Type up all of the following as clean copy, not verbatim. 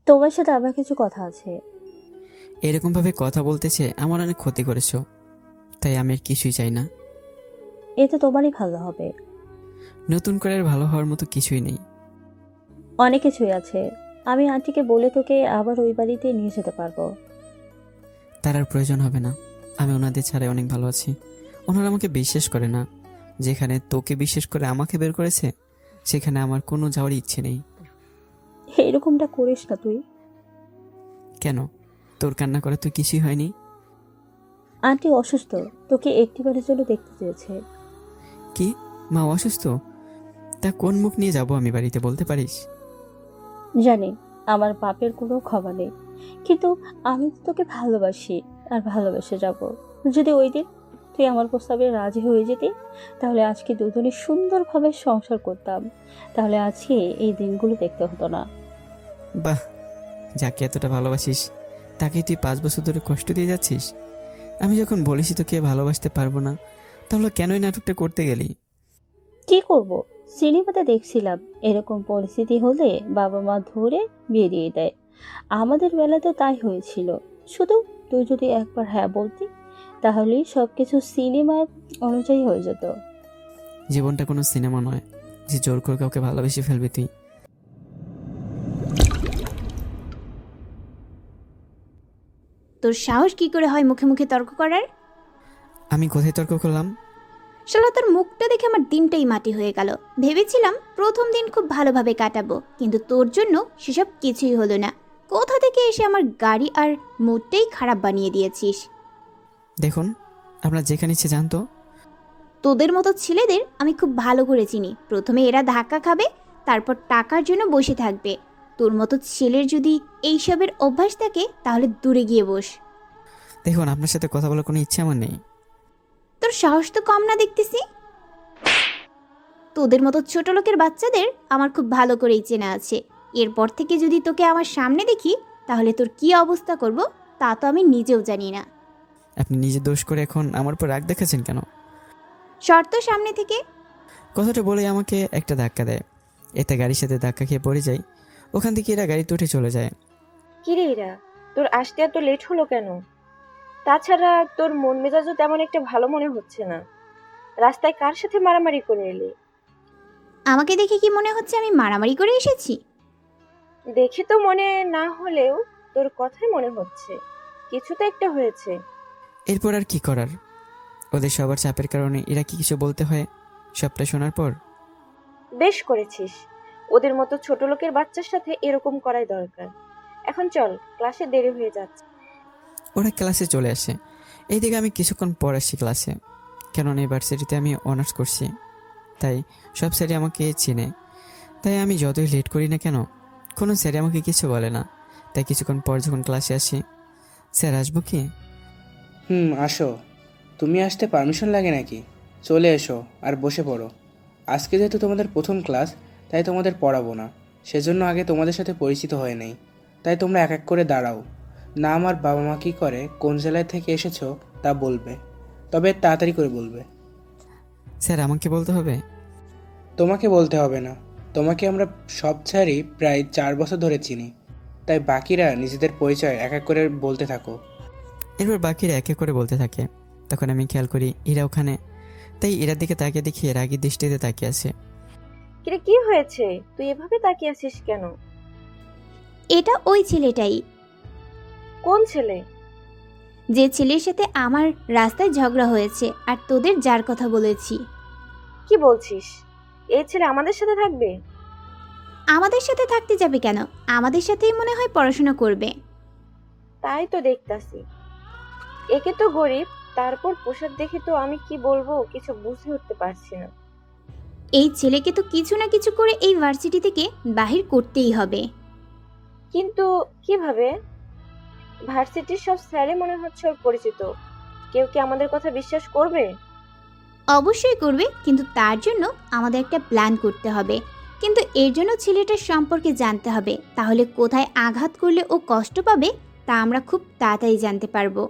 তোমার সাথে আমার কিছু কথা আছে। এরকমভাবে কথা বলতেছে আমার অনেক ক্ষতি করেছো, তাই আমি আর কিছুই চাই না। এতে তোমারই ভালো হবে। নতুন করে আর ভালো হওয়ার মতো কিছুই নেই। অনেক কিছুই আছে। আমি আন্টিকে বলে তোকে আবার ওই বাড়িতে নিয়ে যেতে পারবো। তার আর প্রয়োজন হবে না। আমি ওনাদের ছাড়াই অনেক ভালো আছি। ওনারা আমাকে বিশ্বাস করে না। যেখানে তোকে বিশ্বাস করে আমাকে বের করেছে, সেখানে আমার কোনো যাওয়ার ইচ্ছে নেই। এরকমটা করিস না তুই। কেন? তোর কান্না করে তুই কিছুই হয়নি? আন্টি অসুস্থ, তোকে একটিবারের জন্য দেখতে চেয়েছে। কি? মা অসুস্থ? তা কোন মুখ নিয়ে যাব আমি বাড়িতে, বলতে পারিস? জানি আমার পাপের কোনো ক্ষমা নেই, কিন্তু আমি তো তোকে ভালোবাসি আর ভালোবেসে যাব। যদি ওই দিন তুই আমার প্রস্তাবে রাজি হয়ে যেতি, তাহলে আজকে দুজনে সুন্দরভাবে সংসার করতাম। তাহলে আজকে এই দিনগুলো দেখতে হতো না। বাহ, যাকে এতটা ভালোবাসিস তাকে তুই 5 বছর ধরে কষ্ট দিয়ে যাচ্ছিস। আমি যখন বলেছি তোকে ভালোবাসতে পারবো না, তাহলে কেনই নাটকটা করতে গেলি? কি করব? সিনেমাতে দেখছিলাম এরকম পরিস্থিতি হলে বাবা মা ধরে বিয়ে দিয়ে দেয়। আমাদের বেলাতেও তাই হয়েছিল। শুধু তুই যদি একবার হ্যাঁ বলতি, তাহলেই সবকিছু সিনেমা অনুযায়ী হয়ে যেত। জীবনটা কোনো সিনেমা নয় যে জোর করে কাউকে ভালোবেসে ফেলবি তুই। তোর সাহস কি করে হয় মুখে মুখে তর্ক করার? আমি কোথায় তর্ক করলাম? শালা তোর মুখটা দেখে আমার দিনটাই মাটি হয়ে গেল। ভেবেছিলাম প্রথম দিন খুব ভালোভাবে কাটাবো, কিন্তু তোর জন্য সেসব কিছুই হলো না। কোথা থেকে এসে আমার গাড়ি আর মুডটাই খারাপ বানিয়ে দিয়েছিস। দেখুন, আপনার যেখানে ইচ্ছে জানতো। তোদের মতো ছেলেদের আমি খুব ভালো করে চিনি। প্রথমে এরা ধাক্কা খাবে, তারপর টাকার জন্য বসে থাকবে। তোর মতো ছেলের যদি এইসবের অভ্যাস থাকে তাহলে দূরে গিয়ে বস। দেখুন, আপনার সাথে কথা বলার কোনো ইচ্ছে আমার নেই। তোর সাহস তো কম না দেখতেছি। তোদের মতো ছোট লোকের বাচ্চাদের আমার খুব ভালো করেই চেনা আছে। এরপর থেকে যদি তোকে আমার সামনে দেখি, তাহলে তোর কি অবস্থা করব তা তো আমি নিজেও জানি না। আপনি নিজে দোষ করে এখন আমার উপর রাগ দেখাচ্ছেন কেন? শর্ত সামনে থেকে। কথাটা বলে আমাকে একটা ধাক্কা দেয়। এতে গাড়ির সাথে ধাক্কা খেয়ে পড়ে যায়। ওখান থেকে এরা গাড়িতে উঠে চলে যায়। কিরে ইরা, তোর আসতে এত লেট হলো কেন? তাছাড়া তোর মন মেজাজও তেমন একটা ভালো মনে হচ্ছে না। রাস্তায় কার সাথে মারামারি করে এলি? আমাকে দেখে কি মনে হচ্ছে আমি মারামারি করে এসেছি? দেখে তো মনে না হলেও তোর কথাই মনে হচ্ছে কিছু তো একটা হয়েছে। এরপর আর কি করার? ওদের সবার চাপের কারণে এরা কি কিছু বলতে হয়। সবটা শোনার পর বেশ করেছিস। ওদের মতো ছোট লোকের বাচ্চার সাথে এরকম করাই দরকার। এখন চল, ক্লাসে দেরি হয়ে যাচ্ছে। ওরা ক্লাসে চলে আসে। এইদিকে আমি কিছুক্ষণ পর আসি ক্লাসে, কেননা ইউনিভার্সিটিতে আমি অনার্স করছি। তাই সব স্যারই আমাকে চিনে। তাই আমি যতই লেট করি না কেন, কোনো স্যারই আমাকে কিছু বলে না। তাই কিছুক্ষণ পর যখন ক্লাসে আসি, স্যার আসবো কি? আসো। তুমি আসতে পারমিশন লাগে নাকি? চলে এসো আর বসে পড়ো। আজকে যেহেতু তোমাদের প্রথম ক্লাস, তাই তোমাদের পড়াবো না। সেজন্য আগে তোমাদের সাথে পরিচিত হয়ে নেই। তাই তোমরা এক এক করে দাঁড়াও। নাম আর বাবা মা কী করে, কোন জেলায় থেকে এসেছো তা বলবে। তবে তাড়াতাড়ি করে বলবে। স্যার আমাকে বলতে হবে? তোমাকে বলতে হবে না। তোমাকে আমরা সব স্যারই প্রায় 4 বছর ধরে চিনি। তাই বাকিরা নিজেদের পরিচয় এক এক করে বলতে থাকো। এরপর বাকিরা একে করে বলতে থাকে। তখন আমি খেয়াল করি এরা ওখানে। তাই এরার দিকে তাকিয়ে দেখি রাগী দৃষ্টিতে তাকিয়ে আছে। কিরে, কি হয়েছে? তুই এভাবে তাকিয়ে আছিস কেন? এটা ওই ছেলেটাই, কোন ছেলে? যে ছেলের সাথে আমার রাস্তায় ঝগড়া হয়েছে আর তোদের যার কথা বলেছি। কি বলছিস? এই ছেলে আমাদের সাথে থাকবে? আমাদের সাথে থাকতে যাবে কেন? আমাদের সাথেই মনে হয় পড়াশোনা করবে। তাই তো দেখতাছি। একে তো গরিব, তারপর পোশাক দেখে তো আমি কি বলবো কিছু বুঝে উঠতে পারছি না। এই ছেলেকে তো কিছু না কিছু করে এই ভার্সিটি থেকে বাহির করতেই হবে। কিন্তু কিভাবে? ভার্সিটির সব স্যারে মনে হচ্ছে ওর পরিচিত। কেউ কি আমাদের কথা বিশ্বাস করবে? অবশ্যই করবে, কিন্তু তার জন্য আমাদের একটা প্ল্যান করতে হবে। কিন্তু এর জন্য ছেলেটার সম্পর্কে জানতে হবে, তাহলে কোথায় আঘাত করলে ও কষ্ট পাবে তা আমরা খুব তাড়াতাড়ি জানতে পারবো।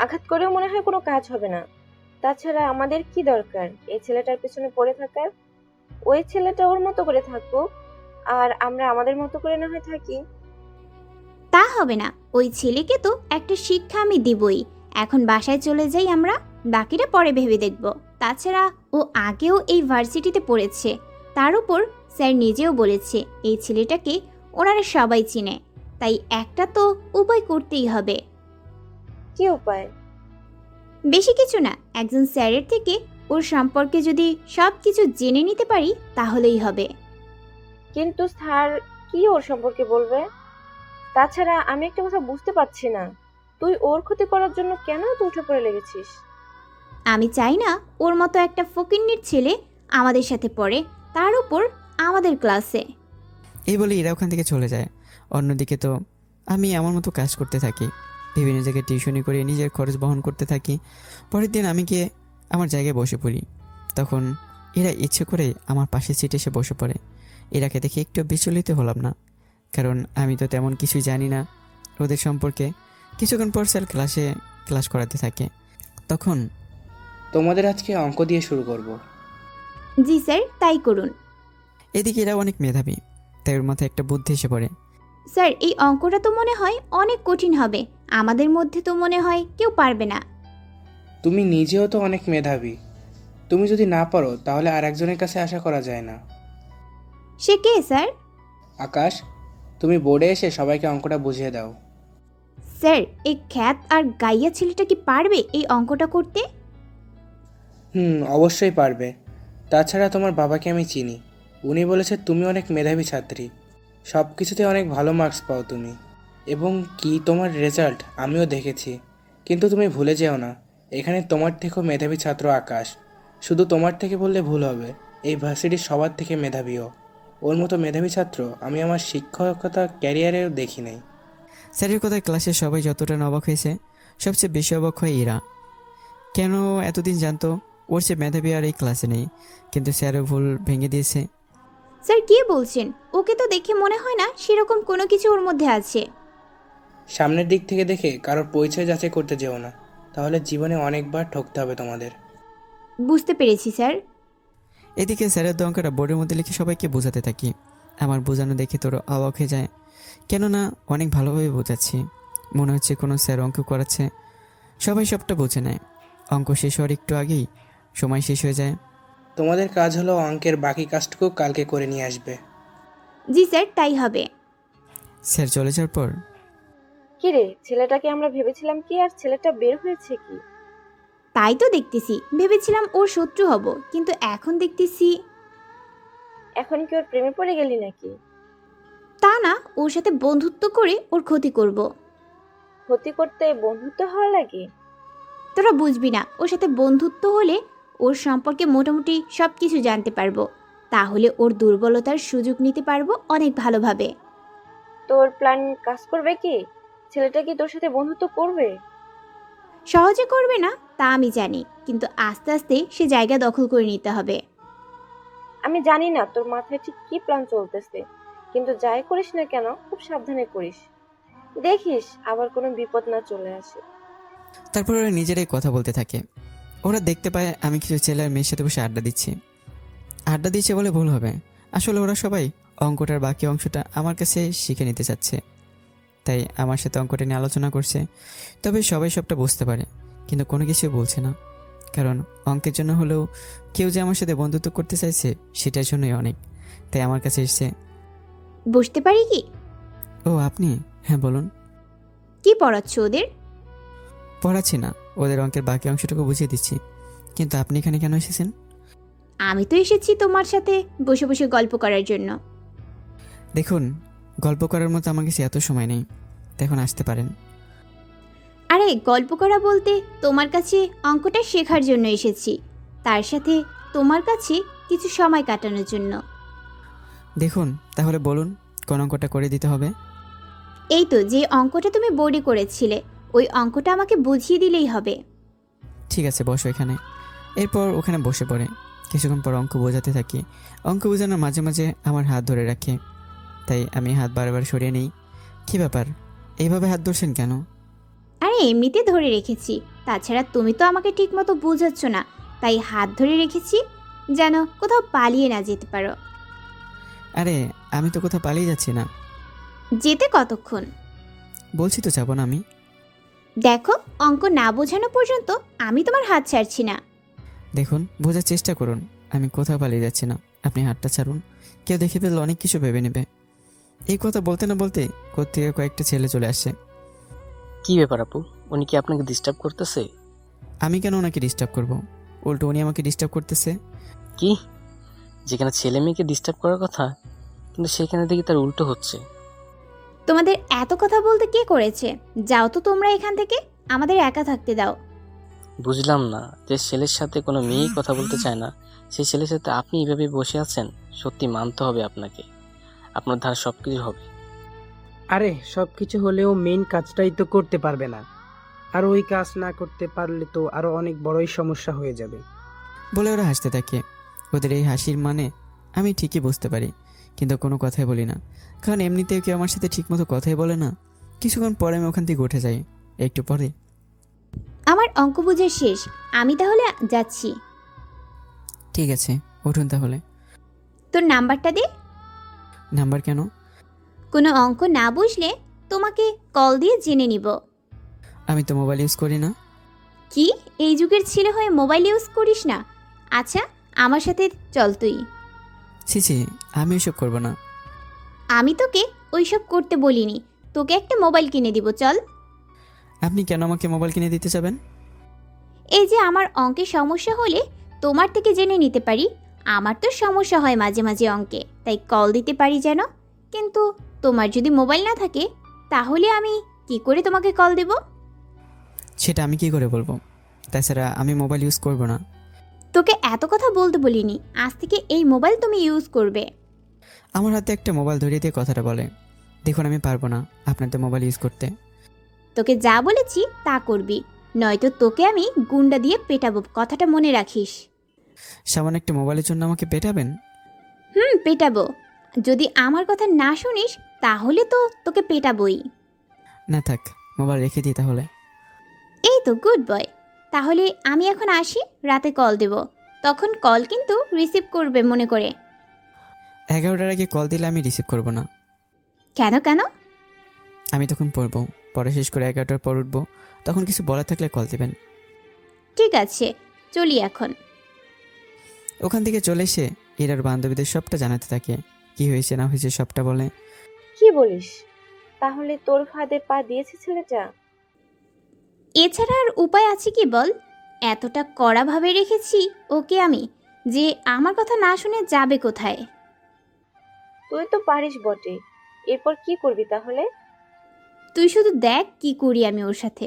আঘাত করেও মনে হয় কোনো কাজ হবে না। তাছাড়া আমাদের কি দরকার এই ছেলেটার পেছনে পড়ে থাকার? ওই ছেলেটা ওর মতো করে থাকুক, আর আমরা আমাদের মতো করে না হয় থাকি। তা হবে না, ওই ছেলেকে তো একটা শিক্ষা আমি দিবই। এখন বাসায় চলে যাই আমরা, বাকিটা পরে ভেবে দেখব। তাছাড়া ও আগেও এই ভার্সিটিতে পড়েছে, তার উপর স্যার নিজেও বলেছে এই ছেলেটাকে ওনারা সবাই চিনে, তাই একটা তো উপায় করতেই হবে। কি উপায়? বেশি কিছু না, একজন স্যারের থেকে ওর সম্পর্কে যদি সব কিছু জেনে নিতে পারি তাহলেই হবে। কিন্তু স্যার কি ওর সম্পর্কে বলবে? তাছাড়া আমি একটা কথা বুঝতে পারছি না, তুই ওর ক্ষতি করার জন্য কেন এত উঠে পড়ে লেগেছিস? আমি চাই না ওর মতো একটা ফকিন্নির ছেলে আমাদের সাথে পড়ে, তার উপর আমাদের ক্লাসে। এই বলে এরা ওখান থেকে চলে যায়। অন্যদিকে তো আমি আমার মতো কাজ করতে থাকি, বিভিন্ন জায়গায় টিউশনি করে নিজের খরচ বহন করতে থাকি। পরের দিন আমি গিয়ে আমার জায়গায় বসে পড়ি। তখন এরা ইচ্ছে করে আমার পাশের সিটে এসে বসে পড়ে। এরাকে দেখে একটু বিচলিত হলাম না, কারণ আমি তো তেমন কিছুই জানি না ওদের সম্পর্কে। কিছুক্ষণ পর স্যার ক্লাস করাতে থাকে। তখন তোমাদের আজকে অঙ্ক দিয়ে শুরু করব। জি স্যার, তাই করুন। এদিকে এরা অনেক মেধাবী, তাই ওর মাথায় একটা বুদ্ধি এসে পড়ে। স্যার, এই অঙ্কটা তো মনে হয় অনেক কঠিন হবে, আমাদের মধ্যে তো মনে হয় কেউ পারবে না। তুমি নিজেও তো অনেক মেধাবী, তুমি যদি না পারো তাহলে আর একজনের কাছে আশা করা যায় না। সে কে স্যার? আকাশ, তুমি বোর্ডে এসে সবাইকে অঙ্কটা বুঝিয়ে দাও। স্যার, এই খ্যাত আর গাইয়া ছেলেটা কি পারবে এই অঙ্কটা করতে? অবশ্যই পারবে। তাছাড়া তোমার বাবাকে আমি চিনি, উনি বলেছে তুমি অনেক মেধাবী ছাত্রী, সব কিছুতে অনেক ভালো মার্কস পাও তুমি, এবং কি তোমার রেজাল্ট আমিও দেখেছি। কিন্তু তুমি ভুলে যেও না, এখানে তোমার থেকেও মেধাবী ছাত্র আকাশ। শুধু তোমার থেকে বললে ভুল হবে, এই ভার্সিটির সবার থেকে মেধাবীও। ওর মতো মেধাবী ছাত্র আমি আমার শিক্ষকতা ক্যারিয়ারেও দেখি নাই। স্যারের কথায় ক্লাসের সবাই যতটা না অবাক হয়েছে, সবচেয়ে বেশি অবাক হয় এরা। কেন এতদিন জানতো ওর সে মেধাবী আর এই ক্লাসে নেই, কিন্তু স্যারও ভুল ভেঙে দিয়েছে। স্যার কি বলছেন? ওকে তো দেখে মনে হয় না সেরকম কোনো কিছু ওর মধ্যে আছে। সামনের দিক থেকে দেখে কারোর পরিচয় যাচাই করতে যেও না, তাহলে জীবনে অনেকবার ঠকতে হবে তোমাদের। বুঝতে পেরেছি স্যার। এদিকে স্যারের অঙ্কটা বোর্ডের মধ্যে লিখে সবাইকে বোঝাতে থাকি। আমার বোঝানো দেখে তোর অবাক হয়ে যায়, কেননা অনেক ভালোভাবে বোঝাচ্ছি, মনে হচ্ছে কোনো স্যার অঙ্ক করাচ্ছে। সবাই সবটা বুঝে নেয়। অঙ্ক শেষ হওয়ার একটু আগেই সময় শেষ হয়ে যায়। তোমাদের কাজ হলো অঙ্কের বাকি কাজটুকু কালকে করে নিয়ে আসবে। জি স্যার, তাই হবে। স্যার চলে যাওয়ার পর কি রে, ছেলেটাকে আমরা ভেবেছিলাম কি, আর ছেলেটা বের হয়েছে কি? তাই তো দেখতেছি, ভেবেছিলাম ওর শত্রু হব, কিন্তু এখন দেখতেছি এখন কি ওর প্রেমে পড়ে গেলি নাকি? তা না, ওর সাথে বন্ধুত্ব করে ওর ক্ষতি করব। ক্ষতি করতে বন্ধুত্ব হওয়া লাগে? তোরা বুঝবি না, ওর সাথে বন্ধুত্ব হলে ওর সম্পর্কে মোটামুটি সব কিছু জানতে পারবো, তাহলে ওর দুর্বলতার সুযোগ নিতে পারবো অনেক ভালোভাবে। তোর প্ল্যান কাজ করবে কি? ছেলেটা কি তোর সাথে বন্ধুত্ব করবে? সহজে করবে না তা আমি জানি, কিন্তু আস্তে আস্তে সে জায়গা দখল করে নিতে হবে। আমি জানি না তোর মাথায় ঠিক কি প্ল্যান চলতেছে, কিন্তু যাই করিস না কেন খুব সাবধানে করিস, দেখিস আবার কোনো বিপদ না চলে আসে। তারপর ওরা নিজেরাই কথা বলতে থাকে। ওরা দেখতে পায় আমি কিছু ছেলে আর মেয়ের সাথে বসে আড্ডা দিচ্ছি। আড্ডা দিচ্ছে বলে ভুল হবে, আসলে ওরা সবাই অঙ্কটার বাকি অংশটা আমার কাছে শিখে নিতে চাচ্ছে, তাই আমার সাথে অঙ্কটা নিয়ে আলোচনা করছে। তবে সবাই সবটা বুঝতে পারে, কিন্তু কোনো কিছু বলছে না, কারণ অঙ্কের জন্য হলেও কেউ যে আমার সাথে বন্ধুত্ব করতে চাইছে সেটার জন্যই অনেক। তাই আমার কাছে এসছে। বুঝতে পারি কি? ও আপনি? হ্যাঁ বলুন। কি পড়াচ্ছ ওদের? পড়াচ্ছি না, ওদের অঙ্কের বাকি অংশটুকু বুঝিয়ে দিচ্ছি। কিন্তু আপনি এখানে কেন এসেছেন? আমি তো এসেছি তোমার সাথে বসে বসে গল্প করার জন্য। দেখুন, গল্প করার মতো আমার কাছে এত সময় নেই, এখন আসতে পারেন। আরে গল্প করা বলতে তোমার কাছে অঙ্কটা শেখার জন্য এসেছি, তার সাথে তোমার কাছে কিছু সময় কাটানোর জন্য। দেখুন তাহলে বলুন, কোন অঙ্কটা করে দিতে হবে? এই তো যে অঙ্কটা তুমি বোর্ডে করেছিলে, ওই অঙ্কটা আমাকে বুঝিয়ে দিলেই হবে। ঠিক আছে, বসো এখানে। এরপর ওখানে বসে পড়ে। কিছুক্ষণ পর অঙ্ক বোঝাতে থাকি। অঙ্ক বোঝানোর মাঝে মাঝে আমার হাত ধরে রাখে, তাই আমি হাত বারবার সরিয়ে নিই। কী ব্যাপার, এইভাবে হাত ধরছেন কেন? আরে এমনিতে ধরে রেখেছি, তাছাড়া তুমি তো আমাকে ঠিকমতো বোঝাচ্ছ না, তাই হাত ধরে রেখেছি যেন কোথাও পালিয়ে না যেতে পারো। আরে আমি তো কোথাও পালিয়ে যাচ্ছি না। যেতে কতক্ষণ? বলছি তো যাবো না আমি। দেখো, অঙ্ক না বোঝানো পর্যন্ত আমি তোমার হাত ছাড়ছি না। দেখুন, বোঝার চেষ্টা করুন, আমি কোথাও পালিয়ে যাচ্ছি না। আপনি হাতটা ছাড়ুন, কেউ দেখে ফেললে অনেক কিছু ভেবে নেবে। এই কথা বলতে না বলতে কোত্থেকে কয়েকটা ছেলে চলে আসছে। কি ব্যাপার আপু, উনি কি আপনাকে ডিস্টার্ব করতেছে? আমি কেন ওনাকে ডিস্টার্ব করব? উল্টো উনি আমাকে ডিস্টার্ব করতেছে। কি? যেখানে ছেলে মেয়েকে ডিস্টার্ব করার কথা, কিন্তু সেখানে দেখি তার উল্টো হচ্ছে। তোমাদের এত কথা বলতে কে করেছে? যাও তো তোমরা এখান থেকে, আমাদের একা থাকতে দাও। বুঝলাম না, যে ছেলের সাথে কোনো মেয়েই কথা বলতে চায় না, সেই ছেলের সাথে আপনি এইভাবে বসে আছেন। সত্যি মানতে হবে আপনাকে, আপনার ধারা সব কিছু হবে। আরে সব কিছু হলেও মেইন কাজটাই তো করতে পারবে না, আর ওই কাজ না করতে পারলে তো আরো অনেক বড়ই সমস্যা হয়ে যাবে। বলে ওরা হাসতে থাকে। ওদের এই হাসির মানে আমি ঠিকই বুঝতে পারি, কিন্তু কোনো কথাই বলি না, কারণ এমনিতেও কেউ আমার সাথে ঠিকমতো কথাই বলে না। কিছুক্ষণ পরে আমি ওখান থেকে উঠে যাই। একটু পরে, আমার অঙ্ক বুঝে শেষ, আমি তাহলে যাচ্ছি। ঠিক আছে, উঠুন তাহলে। তোর নাম্বারটা দে। নাম্বার কেন? কোনো অঙ্ক না বুঝলে তোমাকে কল দিয়ে জেনে নিব। আমি তো মোবাইল ইউজ করি না। কি, এই যুগের ছেলে হয়ে মোবাইল ইউজ করিস না? আচ্ছা, আমার সাথে চল তুই। ছি ছি, আমি এসব করবো না। আমি তোকে ওইসব করতে বলিনি, তোকে একটা মোবাইল কিনে দিব, চল। আপনি কেন আমাকে মোবাইল কিনে দিতে চাবেন? এই যে আমার অঙ্কে সমস্যা হলে তোমার থেকে জেনে নিতে পারি। আমার তো সমস্যা হয় মাঝে মাঝে অঙ্কে, তাই কল দিতে পারি যেন। কিন্তু তোমার যদি মোবাইল না থাকে, তাহলে আমি কি করে তোমাকে কল দেব? সেটা আমি কি করে বলবো? তাছাড়া আমি মোবাইল ইউজ করবো না। তোকে এত কথা বলতে বলিনি, আজ থেকে এই মোবাইল তুমি ইউজ করবে। আমার হাতে একটা মোবাইল ধরিয়ে দিয়ে কথাটা বলে। দেখুন, আমি পারবো না আপনাদের মোবাইল ইউজ করতে। তোকে যা বলেছি তা করবি, নয়তো তোকে আমি গুন্ডা দিয়ে পেটাবো, কথাটা মনে রাখিস। সামান্য একটা মোবাইলের জন্য আমাকে পেটাবেন? পেটাবো। যদি আমার কথা না শুনিস তাহলে তো তোকে পেটাবই। না থাক, মোবাইল রেখে দিই তাহলে। এই তো গুড বয়। তাহলে আমি এখন আসি, রাতে কল দেব, তখন কল কিন্তু রিসিভ করবে মনে করে। 11টার আগে কল দিলে আমি রিসিভ করবো না। কেন কেন? আমি তখন পড়বো, পড়া শেষ করে 11টার পর উঠবো, তখন কিছু বলা থাকলে কল দেবেন। ঠিক আছে, চলি এখন। ওখান থেকে চলে এসে এরার বান্ধবীদের সবটা জানাতে থাকে। কি হয়েছে না হয়েছে সবটা বলে। কি বলিস? তাহলে তোর ফাঁদে পা দিয়েছে ছেলেটা? এছাড়া আর উপায় আছে কি বল? এতটা কড়াভাবে রেখেছি ওকে আমি, যে আমার কথা না শুনে যাবে কোথায়। তুই তো পারিস বটে, এরপর কি করবি তাহলে? তুই শুধু দেখ কি করি আমি ওর সাথে।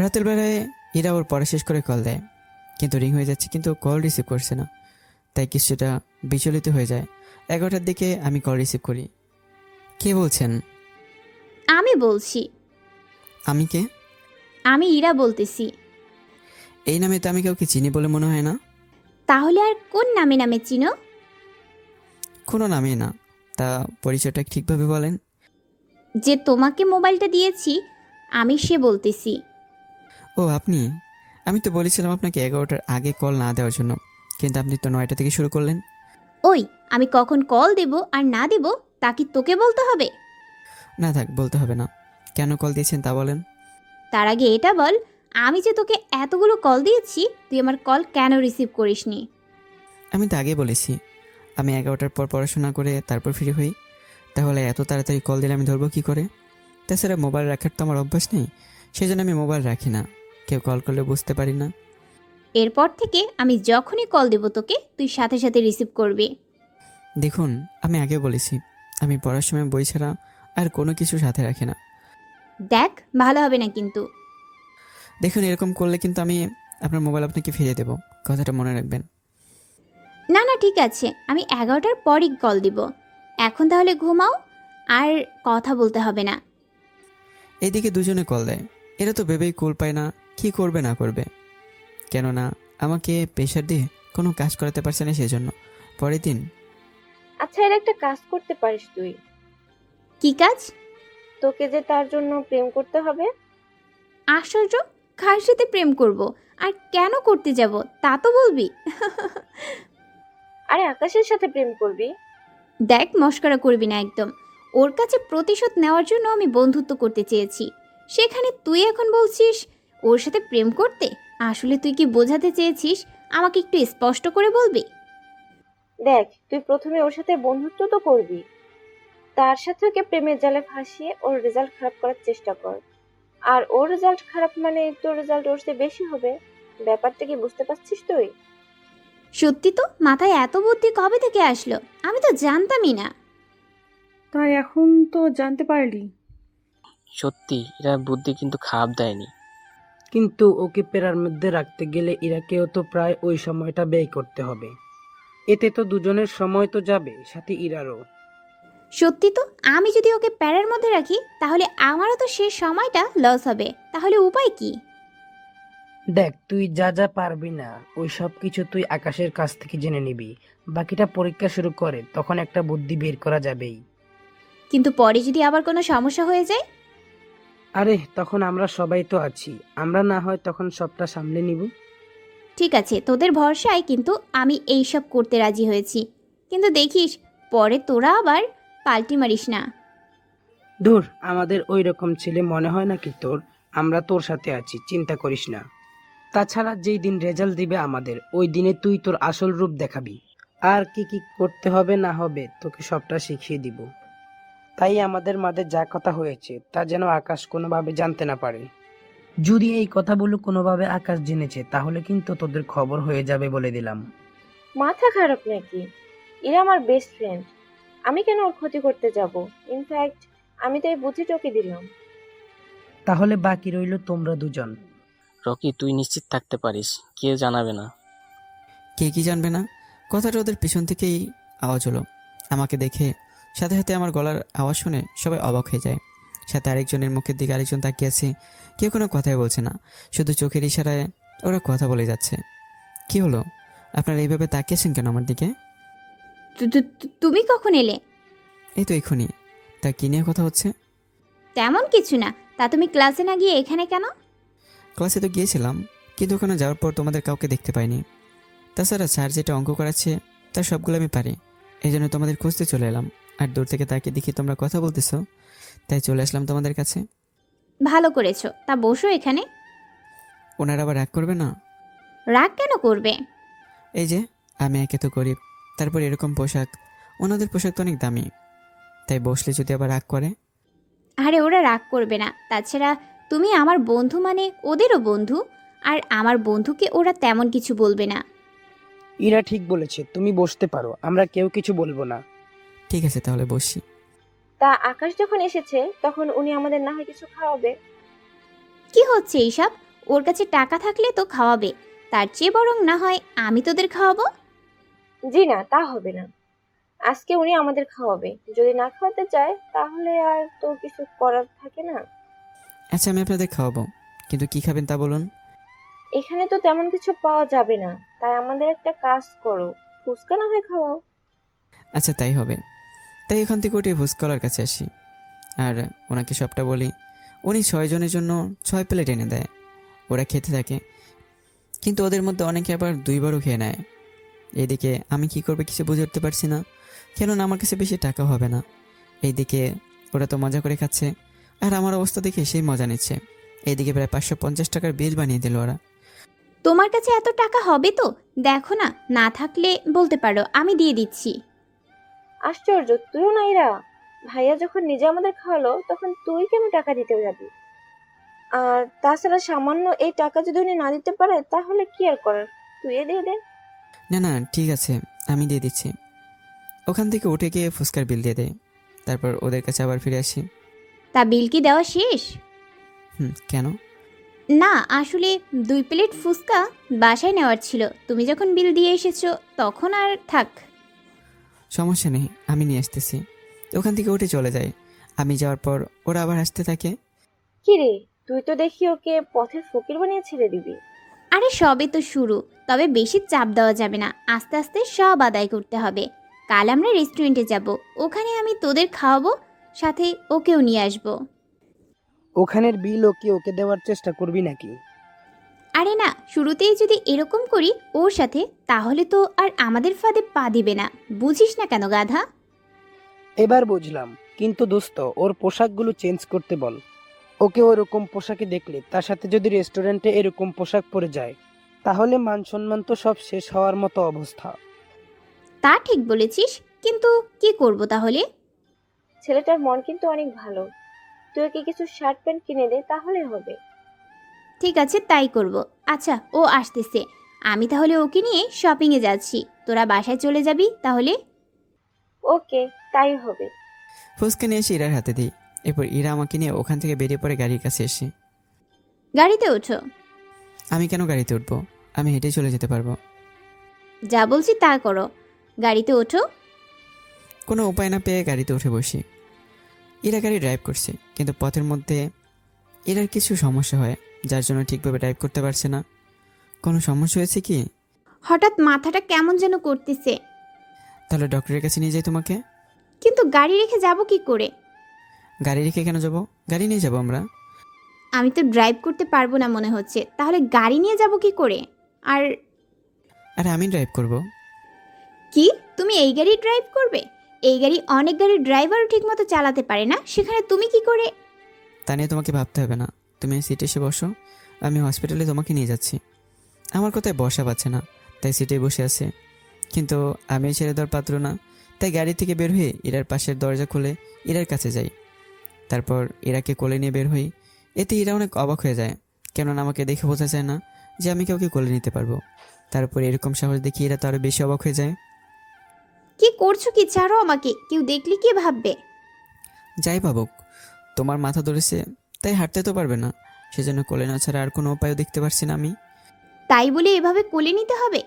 রাতের বেলায় এরা ওর পড়া শেষ করে কল দেয়, কিন্তু রিং হয়ে যাচ্ছে, কিন্তু কল রিসিভ করছে না। তাই কিছুটা বিচলিত হয়ে যায়। 11টার দিকে আমি কল রিসিভ করি। কে বলছেন? আমি বলছি। আমি কে? আমি ইরা বলতেছি। এই নামে তো আমি কাউকে চিনি বলে মনে হয় না। তাহলে আর কোন নামে নামে চিনো? কোনো নামই না। তা পরিচয়টা ঠিকভাবে বলেন। যে তোমাকে মোবাইলটা দিয়েছি আমি সে বলতেছি। ও আপনি? আমি তো বলেছিলাম আপনাকে 11টার আগে কল না দেওয়ার জন্য, কিন্তু আপনি তো 9টা থেকে শুরু করলেন। ওই, আমি কখন কল দেব আর না দেব তা কি তোকে বলতে হবে? না থাক, বলতে হবে না। কেন কল দিয়েছেন তা বলেন। তার আগে এটা বল, আমি যে তোকে এতগুলো কল দিয়েছি তুই আমার কল কেন রিসিভ করিসনি? আমি তো আগে বলেছি আমি 11টার পর পড়াশোনা করে তারপর ফ্রি হই। তাহলে এত তাড়াতাড়ি কল দিলে আমি ধরবো কী করে? তাছাড়া মোবাইল রাখার তো আমার অভ্যাস নেই, সেই জন্য আমি মোবাইল রাখি না। কেউ কল করলে বুঝতে পারি না। এরপর থেকে আমি যখনই কল দেব তোকে তুই সাথে সাথে রিসিভ করবি। দেখুন, আমি আগে বলেছি আমি পড়ার সময় বই ছাড়া আর কোনো কিছু সাথে রাখি না। দেখ, ভালো হবে না কিন্তু। দেখুন, এরকম করলে কিন্তু আমি আপনার মোবাইল আপনাকে ফিরিয়ে দেবো, কথাটা মনে রাখবেন। না না, ঠিক আছে, আমি 11টার পরই কল দিব। এখন তাহলে ঘুমাও, আর কথা বলতে হবে না। এইদিকে দুজনে কল দেয়। এরা তো ভেবেই কুল পায় না কি করবে না করবে, কেননা আমাকে প্রেশার দিয়ে কোনো কাজ করাতে পারছে না। সেজন্য পরের দিন, আচ্ছা, এর একটা কাজ করতে পারিস তুই। কি কাজ? তোকে যে তার জন্য প্রেম করতে হবে। আশ্চর্য, কার সাথে প্রেম করব আর কেন করতে যাব তা তো বলবি। আরে আকাশের সাথে প্রেম করবি? দেখ, মস্করা করবি না একদম। ওর কাছে প্রতিশোধ নেওয়ার জন্য আমি বন্ধুত্ব করতে চেয়েছি, সেখানে তুই এখন বলছিস ওর সাথে প্রেম করতে। আসলে তুই কি বোঝাতে চেয়েছিস আমাকে একটু স্পষ্ট করে বলবি? দেখ, তুই প্রথমে ওর সাথে বন্ধুত্ব তো করবি, তার সাথে ওকে প্রেমের জালে ফাঁসিয়ে ওর রেজাল্ট খারাপ করার চেষ্টা কর। আর ওর রেজাল্ট খারাপ মানে তোর রেজাল্ট ওর চেয়ে বেশি হবে। ব্যাপারটা কি বুঝতে পারছিস তুই? সত্যি তো, মাথায় এত বুদ্ধি কবে থেকে আসলো? আমি তো জানতামই না। তাই এখন তো জানতে পারলি। সত্যি এরা বুদ্ধি কিন্তু খারাপ দেয়নি। কিন্তু ওকে পেরার মধ্যে রাখতে গেলে ইরাকেও তো প্রায় ওই সময়টা ব্যয় করতে হবে। এতে তো দুজনের সময় তো যাবে, সাথে ইরারও। সত্যি তো, আমি যদি ওকে প্যারার মধ্যে রাখি তাহলে আমারও তো সেই সময়টা লস হবে। তাহলে উপায় কি? দেখ, তুই যা যা পারবি না ওই সব কিছু তুই আকাশের কাছ থেকে জেনে নিবি। বাকিটা পরীক্ষা শুরু করে তখন একটা বুদ্ধি বের করা যাবেই। কিন্তু পরে যদি আবার কোনো সমস্যা হয়ে যায়? আরে তখন আমরা সবাই তো আছি, আমরা না হয় তখন সবটা সামলে নিব। ঠিক আছে, তোদের ভরসায় কিন্তু আমি এইসব করতে রাজি হয়েছি। কিন্তু দেখিস পরে তোরা আবার পাল্টি মারিস না। ধুর, আমাদের ওই রকম ছেলে মনে হয় নাকি তোর? আমরা তোর সাথে আছি, চিন্তা করিস না। তাছাড়া যেই দিন রেজাল্ট দিবে আমাদের, ওই দিনে তুই তোর আসল রূপ দেখাবি। আর কি কি করতে হবে না হবে তোকে সবটা শিখিয়ে দিব। তাই আমাদের মাঝে যা কথা হয়েছে তা যেন আকাশ কোনোভাবে জানতে না পারে। যদি এই কথাগুলো কোনোভাবে আকাশ জেনেছে তাহলে কিন্তু তোদের খবর হয়ে যাবে বলে দিলাম। মাথা খারাপ নাকি? এরা আমার বেস্ট ফ্রেন্ড, আমি কেন ওর ক্ষতি করতে যাব? ইনফ্যাক্ট আমি তো এই বুদ্ধিটা ওকে দিলাম। তাহলে বাকি রইল তোমরা দুজন। রকি, তুই নিশ্চিত থাকতে পারিস, কেউ জানাবে না। কে কি জানবে না? কথাটা ওদের পিছন থেকেই আওয়াজ হলো। আমাকে দেখে সাথে সাথে আমার গলার আওয়াজ শুনে সবাই অবাক হয়ে যায়। সাথে আরেকজনের মুখের দিকে আরেকজন তাকিয়ে আছে। কেউ কোনো কথাই বলছে না, শুধু চোখের ইশারায় ওরা কথা বলে যাচ্ছে। কি হলো, আপনারা এইভাবে তাকিয়েছেন কেন আমার দিকে? তুমি কখন এলে? এই তো এক্ষুনি। তা কি নিয়ে কথা হচ্ছে? তেমন কিছু না। তা তুমি ক্লাসে না গিয়ে এখানে কেন? ক্লাসে তো গিয়েছিলাম, কিন্তু ওখানে যাওয়ার পর তোমাদের কাউকে দেখতে পাইনি। তাছাড়া স্যার যেটা অঙ্ক করাচ্ছে তার সবগুলো আমি পারি, এই জন্য তোমাদের খুঁজতে চলে এলাম। আর দূর থেকে তাকিয়ে দেখি তোমরা কথা বলতেছো, তাই চলে আসলাম তোমাদের কাছে। ভালো করেছো। তা বসো এখানে। ওনারা আবার রাগ করবে না? রাগ কেন করবে? এই যে আমি একে তো গরিব, তারপর এরকম পোশাক, ওনাদের পোশাক তো অনেক দামি, তাই বসলে যদি আবার রাগ করে। আরে ওরা রাগ করবে না। তাছাড়া তুমি আমার বন্ধু মানে ওদেরও বন্ধু, আর আমার বন্ধুকে ওরা তেমন কিছু বলবে না। ইরা ঠিক বলেছে, তুমি বসতে পারো, আমরা কেউ কিছু বলবো না। ঠিক আছে তাহলে বসি। তা আকাশ যখন এসেছে তখন উনি আমাদের না হয় কিছু খাওয়াবে। কি হচ্ছে এইসব? ওর কাছে টাকা থাকলে তো খাওয়াবে, তার চেয়ে বরং না হয় আমি তোদের খাওয়াবো। জি না, তা হবে না। আজকে উনি আমাদের খাওয়াবে, যদি না খাওয়াতে চায় তাহলে আর তো কিছু করার থাকে না। আচ্ছা আমি আপনাদের খাওয়াবো, কিন্তু কি খাবেন তা বলুন। এখানে তো তেমন কিছু পাওয়া যাবে না, তাই আমাদের একটা কাজ করো, ফুচকা না হয় খাওয়াও। আচ্ছা তাই হবে। তাই এখান থেকে উঠে ভুসকলার কাছে আসি আর ওনাকে সবটা বলি। উনি 6 জনের জন্য 6 প্লেট এনে দেয়। ওরা খেতে থাকে, কিন্তু ওদের মধ্যে অনেকে আবার 2বারও খেয়ে নেয়। এইদিকে আমি কি করবে কিছু বুঝে উঠতে পারছি না, কেননা আমার কাছে বেশি টাকা হবে না। এইদিকে ওরা তো মজা করে খাচ্ছে, আর আমার অবস্থা দেখে সেই মজা নিচ্ছে। এইদিকে প্রায় 550 টাকার বিল বানিয়ে দিল ওরা। তোমার কাছে এত টাকা হবে তো? দেখো না, না থাকলে বলতে পারো, আমি দিয়ে দিচ্ছি। আশ্চর্য, তুইও না এরা? ভাইয়া যখন নিজে আমাদের খাওয়ালো তখন তুই কেন টাকা দিতে যাবি? আর তাছাড়া সামান্য এই টাকা যদি উনি না দিতে পারে তাহলে কি আর করার, তুই দিয়ে দে। না না ঠিক আছে, আমি দিয়ে দিচ্ছি। ওখান থেকে উঠে গিয়ে ফুচকার বিল দিয়ে দেয়। তারপর ওদের কাছে আবার ফিরে আসি। তা বিল কি দেওয়া শেষ? কেন? না, আসলে 2 প্লেট ফুচকা বাসায় নেওয়ার ছিল, তুমি যখন বিল দিয়ে এসেছো তখন আর থাক। সমস্যা নেই, আমি নিয়ে আসতেছি। ওখান থেকে উঠে চলে যায়। আমি যাওয়ার পর ওরা আবার আসতে থাকে। কি রে, তুই তো দেখি ওকে পথের ফকির বানিয়ে ছেড়ে দিবি। আরে সবে তো শুরু, তবে বেশি চাপ দেওয়া যাবে না, আস্তে আস্তে সব আদায় করতে হবে। কাল আমরা রেস্টুরেন্টে যাব, ওখানে আমি তোদের খাওয়াবো, সাথে ওকেও নিয়ে আসবো। ওখানের বিলও কি ওকে দেওয়ার চেষ্টা করবি নাকি? আরে না, শুরুতেই যদি এরকম করি ওর সাথে, তাহলে তো আর আমাদের ফাঁদে পা দিবে না। বুঝিস না কেন গাধা? এবার বুঝলাম, কিন্তু দোস্ত ওর পোশাকগুলো চেঞ্জ করতে বল। ওকে ওরকম পোশাকে দেখলে, তার সাথে যদি রেস্টুরেন্টে এরকম পোশাক পরে যায়, তাহলে মান সম্মান তো সব শেষ হওয়ার মতো অবস্থা। তা ঠিক বলেছিস, কিন্তু কি করব তাহলে? ছেলেটার মন কিন্তু অনেক ভালো, তুই ওকে কিছু শার্ট প্যান্ট কিনে দে, তাহলে হবে। ঠিক আছে, তাই করব। আচ্ছা, ও আসতেছে, আমি তাহলে ওকে নিয়ে শপিংয়ে যাচ্ছি। তোরা বাসায় চলে যাবি তাহলে? ওকে, তাই হবে। ফুচকা নিয়ে এসে ইরার হাতে দিই। এরপর ইরা আমাকে নিয়ে ওখান থেকে বেরিয়ে পড়ে গাড়ির কাছে এসে। গাড়িতে ওঠো। আমি কেন গাড়িতে উঠবো? আমি হেঁটে চলে যেতে পারবো। যা বলছি তা করো, গাড়িতে ওঠো। কোনো উপায় না পেয়ে গাড়িতে উঠে বসি। ইরা গাড়ি ড্রাইভ করছে, কিন্তু পথের মধ্যে ইরার কিছু সমস্যা হয়, যার জন্য ঠিকভাবে ড্রাইভ করতে পারছে না। কোনো সমস্যা হয়েছে কি? হঠাৎ মাথাটা কেমন যেন করতেছে। তাহলে ডক্টরের কাছে নিয়ে যাই তোমাকে। কিন্তু গাড়ি রেখে যাব কি করে? গাড়ি রেখে কেন যাবো? গাড়ি নিয়ে যাবো আমরা। আমি তো ড্রাইভ করতে পারবো না মনে হচ্ছে, তাহলে গাড়ি নিয়ে যাব কি করে? আর আরে আমি ড্রাইভ করব। কি, তুমি এই গাড়ি ড্রাইভ করবে? এই গাড়ি অনেক গাড়ির ড্রাইভারও ঠিকমতো চালাতে পারে না, সেখানে তুমি কি করে? তা নিয়ে তোমাকে ভাবতে হবে না, তুমি সিটে এসে বসো, আমি হসপিটালে তোমাকে নিয়ে যাচ্ছি। আমার কোথায় বসা পাচ্ছে না, তাই সিটে বসে আছে। কিন্তু আমি ছেড়ে দেওয়ার পাত্র না, তাই গাড়ি থেকে বের হয়ে ইরার পাশের দরজা খুলে ইরার কাছে যাই। তারপর ইরাকে কোলে নিয়ে বের হই। এতে ইরা অনেক অবাক হয়ে যায়, কেননা আমাকে দেখে বোঝা যায় না যে আমি কাউকে কোলে নিতে পারবো। তারপর এরকম সাহস দেখি ইরা তো আরও বেশি অবাক হয়ে যায়। কি করছো কি? ছাড়ো আমাকে, কেউ দেখলে কি ভাববে? যাই ভাবুক, তোমার মাথা ধরেছে তাই হাঁটতে তো পারবে না, সেজন্য কোলে না ছাড়া আর কোনো উপায়ও দেখতে পারছি না আমি। তাই বলে এভাবে কোলে নিতে হবে?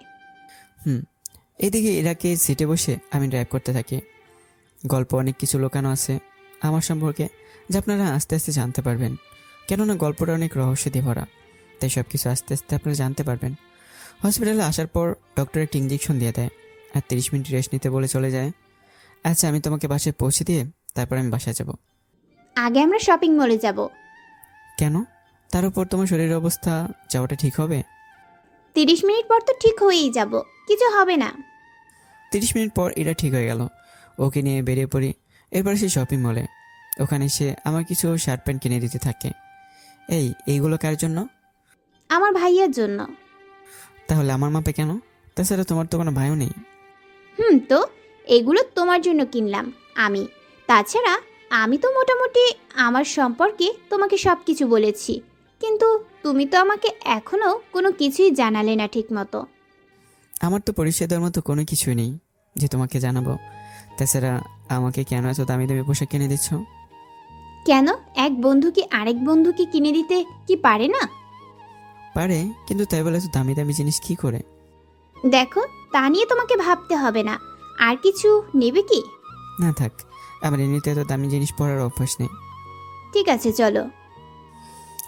এদিকে ইরাকে সিটে বসে আমি ড্রাইভ করতে থাকি। গল্প অনেক কিছু লোকানো আছে আমার সম্পর্কে, যা আপনারা আস্তে আস্তে জানতে পারবেন, কেননা গল্পটা অনেক রহস্য দিয়ে ভরা, তাই সব কিছু আস্তে আস্তে আপনারা জানতে পারবেন। হসপিটালে আসার পর ডক্টর একটা ইঞ্জেকশন দিয়ে দেয় আর 30 মিনিট রেস্ট নিতে বলে চলে যায়। আচ্ছা, আমি তোমাকে বাসায় পৌঁছে দিয়ে তারপর আমি বাসায় যাব। আগে আমরা শপিং মলে যাব। কেন? তার উপর তোমার শরীরের অবস্থা, যাওয়াটা ঠিক হবে? 30 মিনিট পর তো ঠিক হয়েই যাব, কিছু হবে না। 30 মিনিট পর এটা ঠিক হয়ে গেল। ওকে নিয়ে বেরিয়ে পড়ি। এরপর সে শপিং মলে। ওখানে সে আমার কিছু শার্ট প্যান্ট কিনে দিতে থাকে। এইগুলো কার জন্য? আমার ভাইয়ার জন্য। তাহলে আমার মাপে কেন? তাছাড়া তোমার তো কোনো ভাইও নেই। তো এগুলো তোমার জন্য কিনলাম আমি। তাছাড়া আমি তো মোটামুটি আমার সম্পর্কে তোমাকে সব কিছু বলেছি, কিন্তু তুমি তো আমাকে এখনো কোনো কিছুই জানালে না ঠিক মতো। আমার তো পরিচয় দেওয়ার মতো কোনো কিছুই নেই যে তোমাকে জানাবো। তাছাড়া আমাকে কেন এত দামি দামি পোশাক কিনে দিচ্ছ? কেন, এক বন্ধু কি আরেক বন্ধুকে কিনে দিতে কি পারে না? পারে, কিন্তু তাই বলে তো দামি দামি জিনিস কি করে? দেখো, তা নিয়ে তোমাকে ভাবতে হবে না। আর কিছু নেবে কি? না থাক, আমার এমনিতে এত দামি জিনিস পরার অভ্যাস নেই। ঠিক আছে, চলো।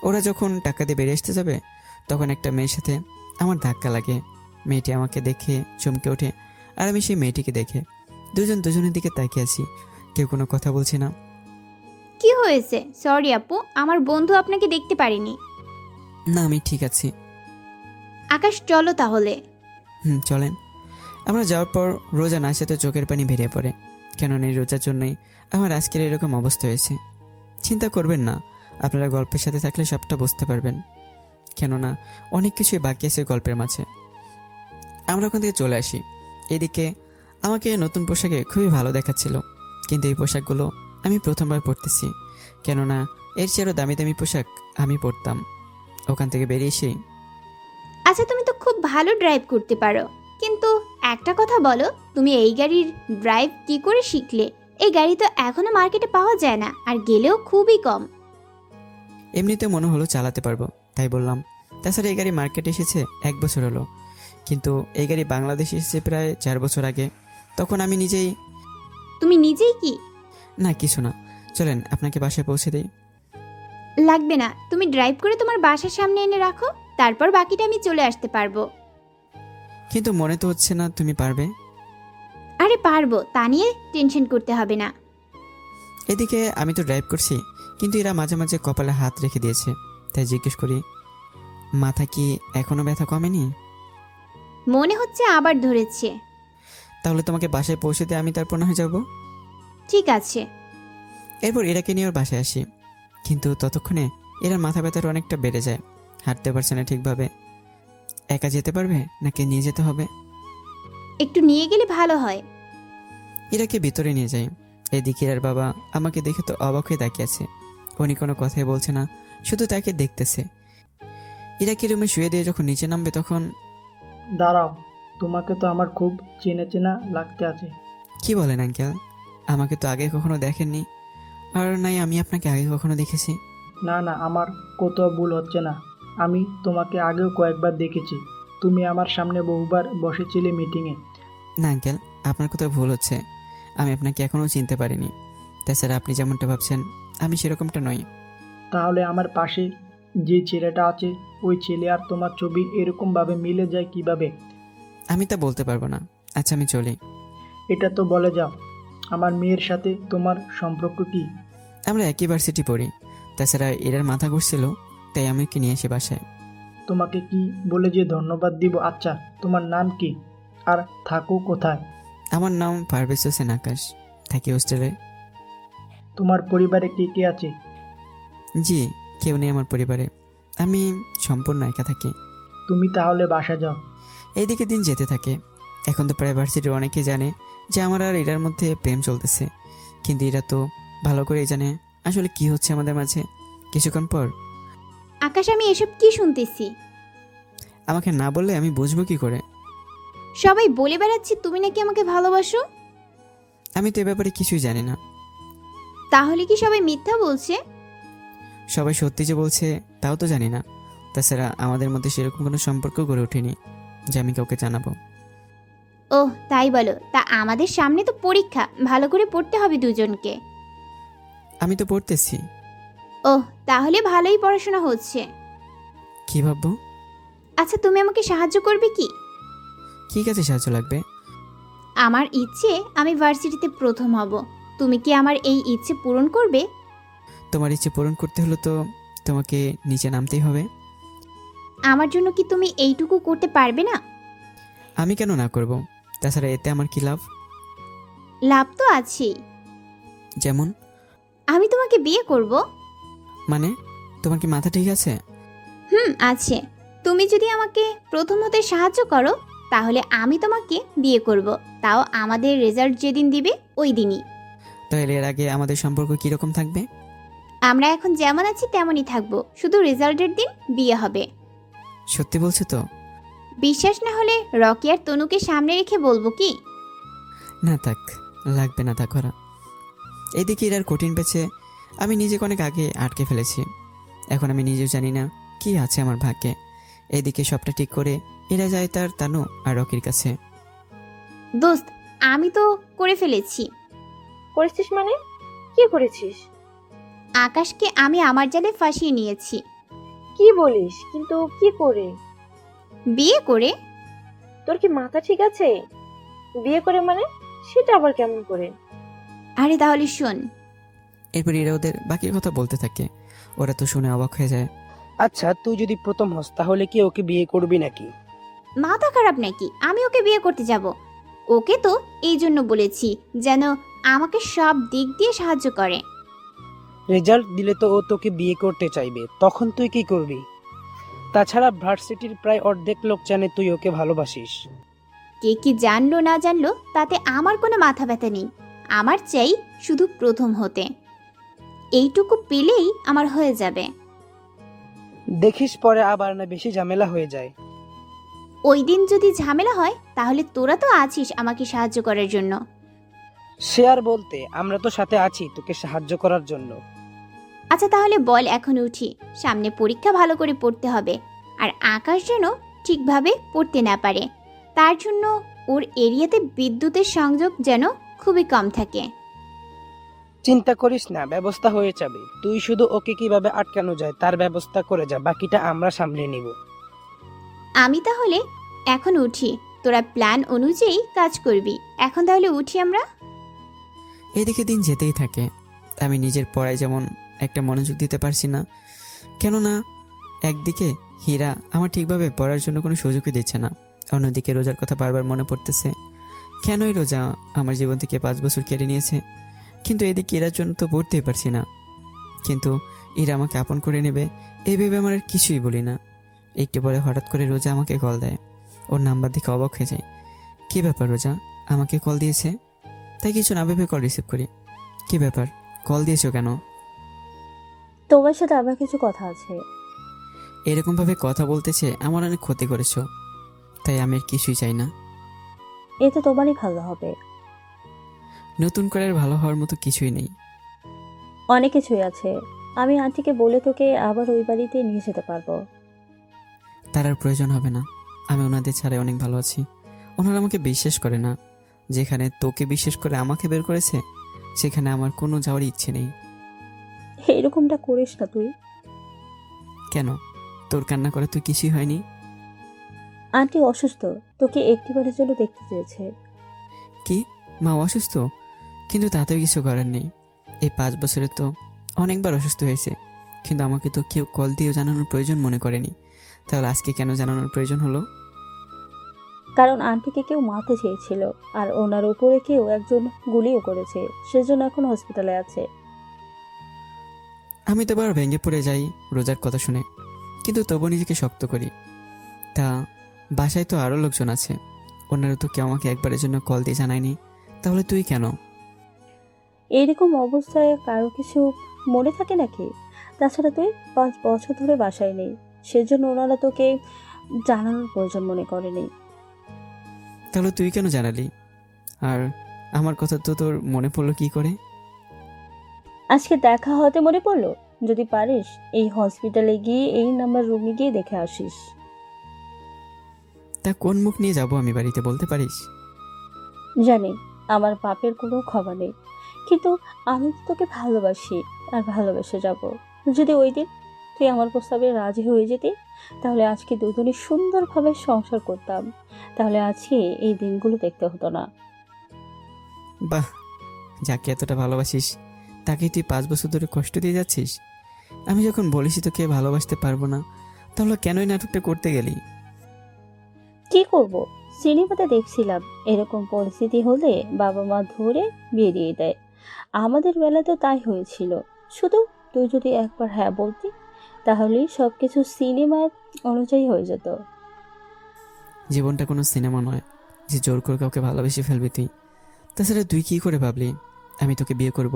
ওরা যখন টাকা দিয়ে বেরিয়ে আসতে যাবে, তখন একটা মেয়ের সাথে আমার ধাক্কা লাগে। মেয়েটি আমাকে দেখে চমকে ওঠে, আর আমি সেই মেয়েটিকে দেখে। দুজনের দিকে তাকিয়ে আছি, কেউ কোনো কথা বলছে না। কি হয়েছে? সরি আপু, আমার বন্ধু আপনাকে দেখতে পারেনি। না, আমি ঠিক আছি। আকাশ, চলো তাহলে। চলেন। আমরা যাওয়ার পর রোজা না সাথে চোখের পানি বেরিয়ে পড়ে, কেননা এই রোজার জন্যই আমার আজকের এরকম অবস্থা হয়েছে। চিন্তা করবেন না, আপনারা গল্পের সাথে থাকলে সবটা বুঝতে পারবেন, কেননা অনেক কিছুই বাকি আছে গল্পের মাঝে। আমরা ওখান থেকে চলে আসি। এদিকে আমাকে নতুন পোশাকে খুবই ভালো দেখাচ্ছিল, কিন্তু এই পোশাকগুলো আমি প্রথমবার পরতেছি, কেননা এর চেয়েও দামি দামি পোশাক আমি পরতাম। ওখান থেকে বেরিয়ে এসেই, আচ্ছা, তুমি তো খুব ভালো ড্রাইভ করতে পারো, কিন্তু একটা কথা বলো, তুমি এই গাড়ির ড্রাইভ কি করে শিখলে? এই গাড়ি তো এখনো মার্কেটে পাওয়া যায় না, আর গেলেও খুবই কম। এমনিতে মনে হলো চালাতে পারবো, তাই বললাম। তাছাড়া এই গাড়ি মার্কেটে এসেছে 1 বছর হলো, কিন্তু এই গাড়ি বাংলাদেশে এসেছে প্রায় 4 বছর আগে। তখন আমি নিজেই। তুমি নিজেই কি? না, কিছু না, চলেন আপনাকে বাসায় পৌঁছে দিই। লাগবে না, তুমি ড্রাইভ করে তোমার বাসার সামনে এনে রাখো, তারপর বাকিটা আমি চলে আসতে পারবো। কিন্তু মনে তো হচ্ছে না তুমি পারবে। আরে পারবো, তা নিয়ে টেনশন করতে হবে না। এদিকে আমি তো ড্রাইভ করছি, কিন্তু এরা মাঝে মাঝে কপালে হাত রেখে দিয়েছে। তাই জিজ্ঞেস করি, মাথা কি এখনো ব্যথা কমেনি? মনে হচ্ছে আবার ধরেছে। তাহলে তোমাকে বাসায় পৌঁছে দিয়ে আমি তারপর না হয়ে যাবো। ঠিক আছে। এরপর এরাকে নিয়ে ওর বাসায় আসি, কিন্তু ততক্ষণে এরা মাথা ব্যথার অনেকটা বেড়ে যায়। হাঁটতে পারছে না ঠিকভাবে। একা যেতে পারবে নাকি নিয়ে যেতে হবে? একটু নিয়ে গেলে ভালো হয়। ইরাকে ভিতরে নিয়ে যাই। এদিকে ইরার বাবা আমাকে দেখে তো অবাক হয়ে তাকিয়ে আছে। উনি কোনো কথাই বলছে না, শুধু তাকে দেখতেছে। ইরাকে রুমে শুয়ে দিয়ে যখন নিচে নামবে তখন, দাঁড়াও, তোমাকে তো আমার খুব চেনা চেনা লাগতে আছে। কি বলেন আঙ্কেল? আমাকে তো আগে কখনো দেখেননি, আর নাই আমি আপনাকে আগে কখনো দেখেছি। না না, আমার কোথাও ভুল হচ্ছে না। আমি তোমাকে আগেও কয়েকবার দেখেছি। তুমি আমার সামনে বহুবার বসেছিলে মিটিংয়ে। না আঙ্কেল, আপনার কোথাও ভুল হচ্ছে। আমি আপনাকে এখনও চিনতে পারিনি। তাছাড়া আপনি যেমনটা ভাবছেন আমি সেরকমটা নই। তাহলে আমার পাশে যে ছেলেটা আছে, ওই ছেলে আর তোমার ছবি এরকমভাবে মিলে যায় কিভাবে? আমি তা বলতে পারবো না। আচ্ছা আমি চলি। এটা তো বলে যাও, আমার মেয়ের সাথে তোমার সম্পর্ক কি? আমরা একই ভার্সিটি পড়ি। তাছাড়া এরার মাথা ঘুরছিল, তাই আমি ওকে নিয়ে এসে বাসায়। তোমাকে কি বলে যে ধন্যবাদ দিব? আচ্ছা, তোমার নাম কি আর থাকো কোথায়? আমার নাম পারভেজ হোসেন আকাশ, থাকি হোস্টেলে। তোমার পরিবারে কে কে আছে? জি, কেউ নেই আমার পরিবারে। আমি সম্পূর্ণ একা থাকি। তুমি তাহলে বাসা যাও। এইদিকে দিন যেতে থাকে। এখন তো প্রায় ভার্সিটির অনেকেই জানে যে আমার আর এরার মধ্যে প্রেম চলতেছে, কিন্তু এরা তো ভালো করেই জানে আসলে কি হচ্ছে আমাদের মাঝে। কিছুক্ষণ পর, আকাশ, আমি এসব কি শুনতেছি? আমাকে না বললে আমি বুঝবো কি করে? সবাই বলে বেড়াচ্ছে তুমি নাকি আমাকে ভালোবাসো। আমি তো এ ব্যাপারে কিছুই জানি না। তাহলে কি সবাই মিথ্যা বলছে? সবাই সত্যি যে বলছে তাও তো জানি না। তাছাড়া আমাদের মধ্যে সেরকম কোনো সম্পর্ক গড়ে ওঠেনি যে আমি কাউকে জানাবো। ওহ, তাই বলো? তা আমাদের সামনে তো পরীক্ষা, ভালো করে পড়তে হবে দুজনকে। আমি তো পড়তেছি। ওহ, তাহলে ভালোই পড়াশোনা হচ্ছে। কি ভাববো? আচ্ছা, তুমি আমাকে সাহায্য করবে কি? কি কাজে সাহায্য লাগবে? আমার ইচ্ছে আমি ভার্সিটিতে প্রথম হব। তুমি কি আমার এই ইচ্ছে পূরণ করবে? তোমার ইচ্ছে পূরণ করতে হলে তো তোমাকে নিচে নামতেই হবে। আমার জন্য কি তুমি এইটুকু করতে পারবে না? আমি কেন না করব? তাছাড়া এতে আমার কি লাভ? লাভ তো আছেই। যেমন? আমি তোমাকে বিয়ে করব। মানে, তোমার কি মাথা ঠিক আছে? আছে। তুমি যদি আমাকে প্রথম হতে সাহায্য করো তাহলে আমি তোমাকে বিয়ে করব, তাও আমাদের রেজাল্ট যেদিন দিবে ওই দিনই। তাহলে এর আগে আমাদের সম্পর্ক কিরকম থাকবে? আমরা এখন যেমন আছি তেমনই থাকবো, শুধু রেজাল্টের দিন বিয়ে হবে। সত্যি বলছো তো? বিশ্বাস না হলে রকি আর তনুকে সামনে রেখে বলবো কি? না থাক, লাগবে না তা করা। এদিকে এর কঠিন পেছে আমি নিজেকে অনেক আগে আটকে ফেলেছি। এখন আমি নিজেও জানি না কি আছে আমার ভাগ্যে। এদিকে সবটা ঠিক করে এরা যায় তার তানু আর রকির কাছে। দোস্ত, আমি তো করে ফেলেছি। করেছিস মানে? কি করেছিস? আকাশকে আমি আমার জালে ফাঁসিয়ে নিয়েছি। কি বলিস? কিন্তু কি করে? বিয়ে করে। তোর কি মাথা ঠিক আছে? বিয়ে করে মানে? সেটা আবার কেমন করে? আরে তাহলে শোন। এরপর এরা ওদের বাকি কথা বলতে থাকে। ওরা তো শুনে অবাক হয়ে যায়। আচ্ছা, তুই যদি প্রথম হস তাহলে কি ওকে বিয়ে করবি নাকি? মাথা খারাপ নাকি? আমি ওকে বিয়ে করতে যাব? ওকে তো এই জন্য বলেছি যেন আমাকে সব দিক দিয়ে সাহায্য করে। রেজাল্ট দিলে তো ও তোকে বিয়ে করতে চাইবে, তখন তুই কি করবি? তাছাড়া ভার্সিটির প্রায় অর্ধেক লোক জানে তুই ওকে ভালোবাসিস। কে কি জানলো না জানলো তাতে আমার কোনো মাথা ব্যথা নেই। আমার চাই শুধু প্রথম হতে। এইটুকু পেলেই আমার হয়ে যাবে। দেখিস পরে আবার না বেশি ঝামেলা হয়ে যায়। ওই দিন যদি ঝামেলা হয় তাহলে তোরা তো আছিস আমাকে সাহায্য করার জন্য। সে আর বলতে, আমরা তো সাথে আছি তোকে সাহায্য করার জন্য। আচ্ছা তাহলে বল, এখন উঠি। সামনে পরীক্ষা, ভালো করে পড়তে হবে। আর আকাশ যেন ঠিকভাবে পড়তে না পারে, তার জন্য ওর এরিয়াতে বিদ্যুতের সংযোগ যেন খুবই কম থাকে। চিন্তা করিস না, ব্যবস্থা হয়ে যাবে। তুই শুধু ওকে কিভাবে আটকানো যায় তার ব্যবস্থা করে যা, বাকিটা আমরা সামলে নিব। আমি তাহলে এখন উঠি, তোরা প্ল্যান অনুযায়ী কাজ করবি। এখন তাহলে উঠি আমরা। এদিকে দিন যেতেই থাকে। আমি নিজের পড়ায় যেমন একটা মনোযোগ দিতে পারছি না। কেননা একদিকে হীরা আমার ঠিকভাবে পড়ার জন্য কোনো সুযোগই দিচ্ছে না, অন্যদিকে রোজার কথা বারবার মনে পড়তেছে। কেনই রোজা আমার জীবন থেকে 5 বছর কেড়ে নিয়েছে, কিন্তু এদিকে ইরার জন্য তো পড়তেই পারছি না। কিন্তু ইরা আমাকে আপন করে নেবে এই ভেবে আমার আর কিছুই বলি না। একটু পরে হঠাৎ করে রোজা আমাকে কল দেয়। ওর নাম্বার দেখে অবাক হয়ে যায়। কী ব্যাপার রোজা, আমাকে কল দিয়েছে? তাই কিছু না ভেবে কল রিসিভ করি। কী ব্যাপার, কল দিয়েছো কেন? তোমার সাথে আমার কিছু কথা আছে। এরকমভাবে কথা বলতেছে আমার অনেক ক্ষতি করেছো, তাই আমি আর কিছুই চাই না। এতে তোমারই ভালো হবে। নতুন করে আর ভালো হওয়ার মতো কিছুই নেই। অনেক কিছুই আছে। আমি আন্টিকে বলে তোকে আবার ওই বাড়িতে নিয়ে যেতে পারবো। তার আর প্রয়োজন হবে না, আমি ওনাদের ছাড়াই অনেক ভালো আছি। ওনারা আমাকে বিশ্বাস করে না। যেখানে তোকে বিশ্বাস করে আমাকে বের করেছে, সেখানে আমার কোনো যাওয়ার ইচ্ছে নেই। এরকমটা করিস না তুই। কেন, তোর কান্না করে তুই কিছুই হয়নি? আন্টি অসুস্থ, তোকে একটিবারের জন্য দেখতে চেয়েছে। কি, মা অসুস্থ? কিন্তু তাতেও কিছু করার নেই। এই 5 বছরে তো অনেকবার অসুস্থ হয়েছে, কিন্তু আমাকে তো কেউ কল দিয়েও জানানোর প্রয়োজন মনে করেনি। তাহলে আজকে কেন জানানোর প্রয়োজন হলো? কারণ আন্টিকে কেউ মারতে চেয়েছিল, আর ওনার উপরে কেউ একজন গুলিও করেছে, সেজন্য এখন হসপিটালে আছে। আমি তো আবার ভেঙে পড়ে যাই রোজার কথা শুনে, কিন্তু তবু নিজেকে শক্ত করি। তা বাসায় তো আরও লোকজন আছে, ওনারা তো কেউ আমাকে একবারের জন্য কল দিয়ে জানায়নি। তাহলে তুই কেন? এইরকম অবস্থায় কারো কিছু মনে থাকে নাকি? তাছাড়া তুই 5 বছর ধরে বাসায় নেই, সেজন্য ওনারা তোকে জানানোর প্রয়োজন মনে করেনি। তাহলে তুই কেন জানালি? আর আমার কথা তো তোর মনে পড়লো কি করে? আজকে দেখা হতে মনে পড়লো। যদি পারিস এই হসপিটালে গিয়ে এই নাম্বার রুমে গিয়ে দেখে আসিস। তা কোন মুখ নিয়ে যাব আমি বাড়িতে, বলতে পারিস? জানি আমার পাপের কোনো ক্ষমা নেই, কিন্তু আমি তো তোকে ভালোবাসি আর ভালোবেসে যাব। যদি ওই দিন তুই আমার প্রস্তাবে রাজি হয়ে যেতি, তাহলে আজকে দুজনে সুন্দরভাবে সংসার করতাম। তাহলে আজকে এই দিনগুলো দেখতে হতো না। বাহ, যাকে এতটা ভালোবাসিস তাকে তুই 5 বছর ধরে কষ্ট দিয়ে যাচ্ছিস। আমি যখন বলেছি তোকে ভালোবাসতে পারবো না, তাহলে কেনই নাটকটা করতে গেলি? কি করব, সিনেমাতে দেখছিলাম এরকম পরিস্থিতি হলে বাবা মা ধরে বিয়ে দিয়ে দেয়। আমাদের বেলা তো তাই হয়েছিল। শুধু তুই যদি একবার হ্যাঁ বলতি, তাহলেই সবকিছু সিনেমার অনুযায়ী হয়ে যেত। জীবনটা কোনো সিনেমা নয় যে জোর করে কাউকে ভালোবেসে ফেলবি তুই। তাছাড়া তুই কি করে ভাবলি আমি তোকে বিয়ে করব?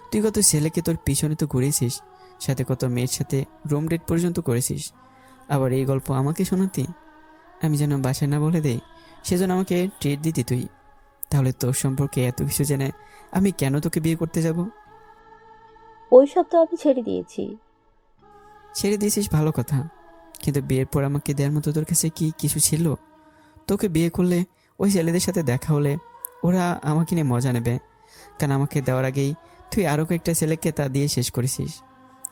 তুই কত ছেলেকে তোর পিছনে তো ঘুরেছিস, সাথে কত মেয়ের সাথে রুম ডেট পর্যন্ত করেছিস। আবার এই গল্প আমাকে শোনাতি? আমি যেন বাসায় না বলে দেই, সেজন্য আমাকে ট্রিট দিতি তুই। তাহলে তোর সম্পর্কে এত কিছু জেনে আমি কেন তোকে বিয়ে করতে যাব? ওই সব তো আমি ছেড়ে দিয়েছি। ছেড়ে দিয়েছিস ভালো কথা, কিন্তু বিয়ের পর আমাকে দেওয়ার মতো তোর কাছে কি কিছু ছিল? তোকে বিয়ে করলে ওই ছেলেদের সাথে দেখা হলে ওরা আমাকে নিয়ে মজা নেবে, কারণ আমাকে দেওয়ার আগেই তুই আরও কয়েকটা ছেলেকে তা দিয়ে শেষ করেছিস।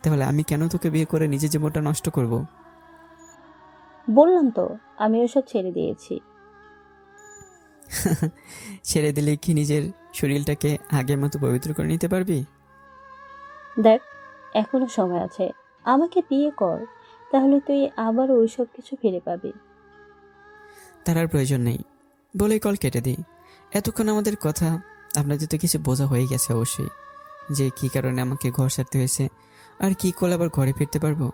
তাহলে আমি কেন তোকে বিয়ে করে নিজের জীবনটা নষ্ট করব? বললাম তো আমি ওসব ছেড়ে দিয়েছি। ছেড়ে দিলে কি নিজের শরীরটাকে আগের মতো পবিত্র করে নিতে পারবি? দেখ, এখনো সময় আছে, আমাকে বিয়ে কর, তাহলে তুই আবার ওইসব কিছু ফিরে পাবি। তার আর প্রয়োজন নেই বলেই কল কেটে দিই। এতক্ষণ আমাদের কথা আপনাদের তো কিছু বোঝা হয়ে গেছে অবশ্যই, যে কী কারণে আমাকে ঘর ছাড়তে হয়েছে আর কী করলে আবার ঘরে ফিরতে পারবো,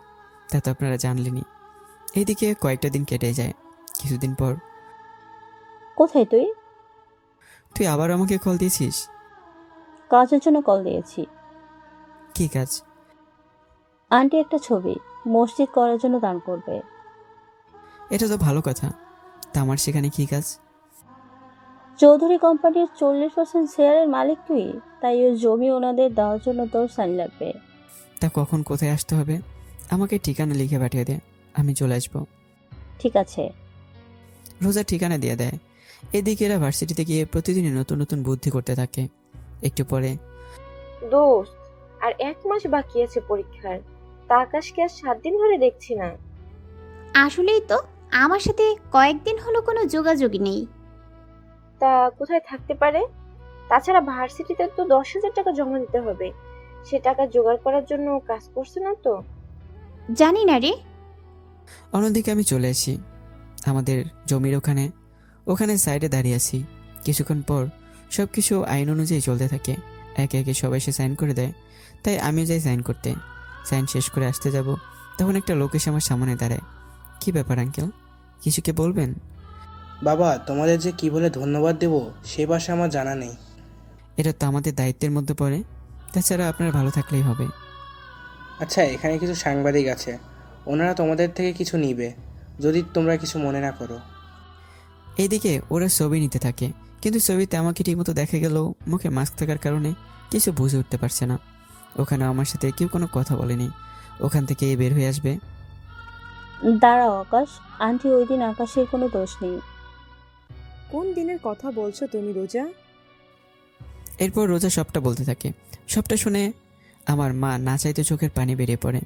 তা তো আপনারা জানলেনই। এইদিকে কয়েকটা দিন কেটে যায়। কিছুদিন পর কোথায় তুই? তুই আবার আমাকে কল দিয়েছিস। কাজের জন্য কল দিয়েছি। কী কাজ? আন্টি একটা ছবি মসজিদ করার জন্য দান করবে। এটা তো ভালো কথা, তা আমার সেখানে কী কাজ? চৌধুরী কোম্পানির 40% শেয়ারের মালিক তুই, তাই ওই জমি ওনাদের দেওয়ার জন্য তোর সাইন লাগবে। তা কখন কোথায় আসতে হবে? আমাকে ঠিকানা লিখে পাঠিয়ে দে, আমি চলে আসবো। ঠিক আছে। রোজা ঠিকানা দিয়ে দেয়। এদিকে এরা ভার্সিটিতে গিয়ে প্রতিদিনই নতুন নতুন বুদ্ধি করতে থাকে। একটু পরে, দোস্ত, আর 1 মাস বাকি আছে পরীক্ষার। তা আকাশকে আর 7 দিন ধরে দেখছি না। আসলেই তো আমার সাথে কয়েকদিন হলো কোনো যোগাযোগই নেই। তা কোথায় থাকতে পারে? তাছাড়া ভার্সিটিতে তো 10,000 টাকা জমা দিতে হবে। সে টাকা জোগাড় করার জন্য কাজ করছে না তো? জানি না রে। অন্যদিকে আমি চলে আসি আমাদের জমির ওখানে। ওখানে সাইডে দাঁড়িয়ে আছি। কিছুক্ষণ পর সব কিছু আইন অনুযায়ী চলতে থাকে। একে একে সবাই এসে সাইন করে দেয়, তাই আমিও যাই সাইন করতে। সাইন শেষ করে আসতে যাব, তখন একটা লোক এসে আমার সামনে দাঁড়ায়। কি ব্যাপার আঙ্কেল, কিছু কি বলবেন? বাবা, তোমাদের যে কি বলে ধন্যবাদ দেব সে ভাষা আমার জানা নেই। এটা তো আমাদের দায়িত্বের মধ্যে পড়ে, তাছাড়া আপনার ভালো থাকলেই হবে। আচ্ছা, এখানে কিছু সাংবাদিক আছে, ওনারা তোমাদের থেকে কিছু নিবে, যদি তোমরা কিছু মনে না করো। এইদিকে ওরা ছবি নিতে থাকে, কিন্তু ছবিতে আমাকে ঠিকমতো দেখা গেলেও মুখে মাস্ক থাকার কারণে কিছু বুঝে উঠতে পারছে না। ওখানে আমার সাথে কেউ কোনো কথা বলেনি। ওখান থেকে বের হয়ে আসবে। দাঁড়াও আকাশ, আন্টি ওই দিন আকাশের কোনো দোষ নেই। কোন দিনের কথা বলছো তুমি রোজা? এরপর রোজা সবটা বলতে থাকে। সবটা শুনে আমার মা না চাইতে চোখের পানি বেরিয়ে পড়ে।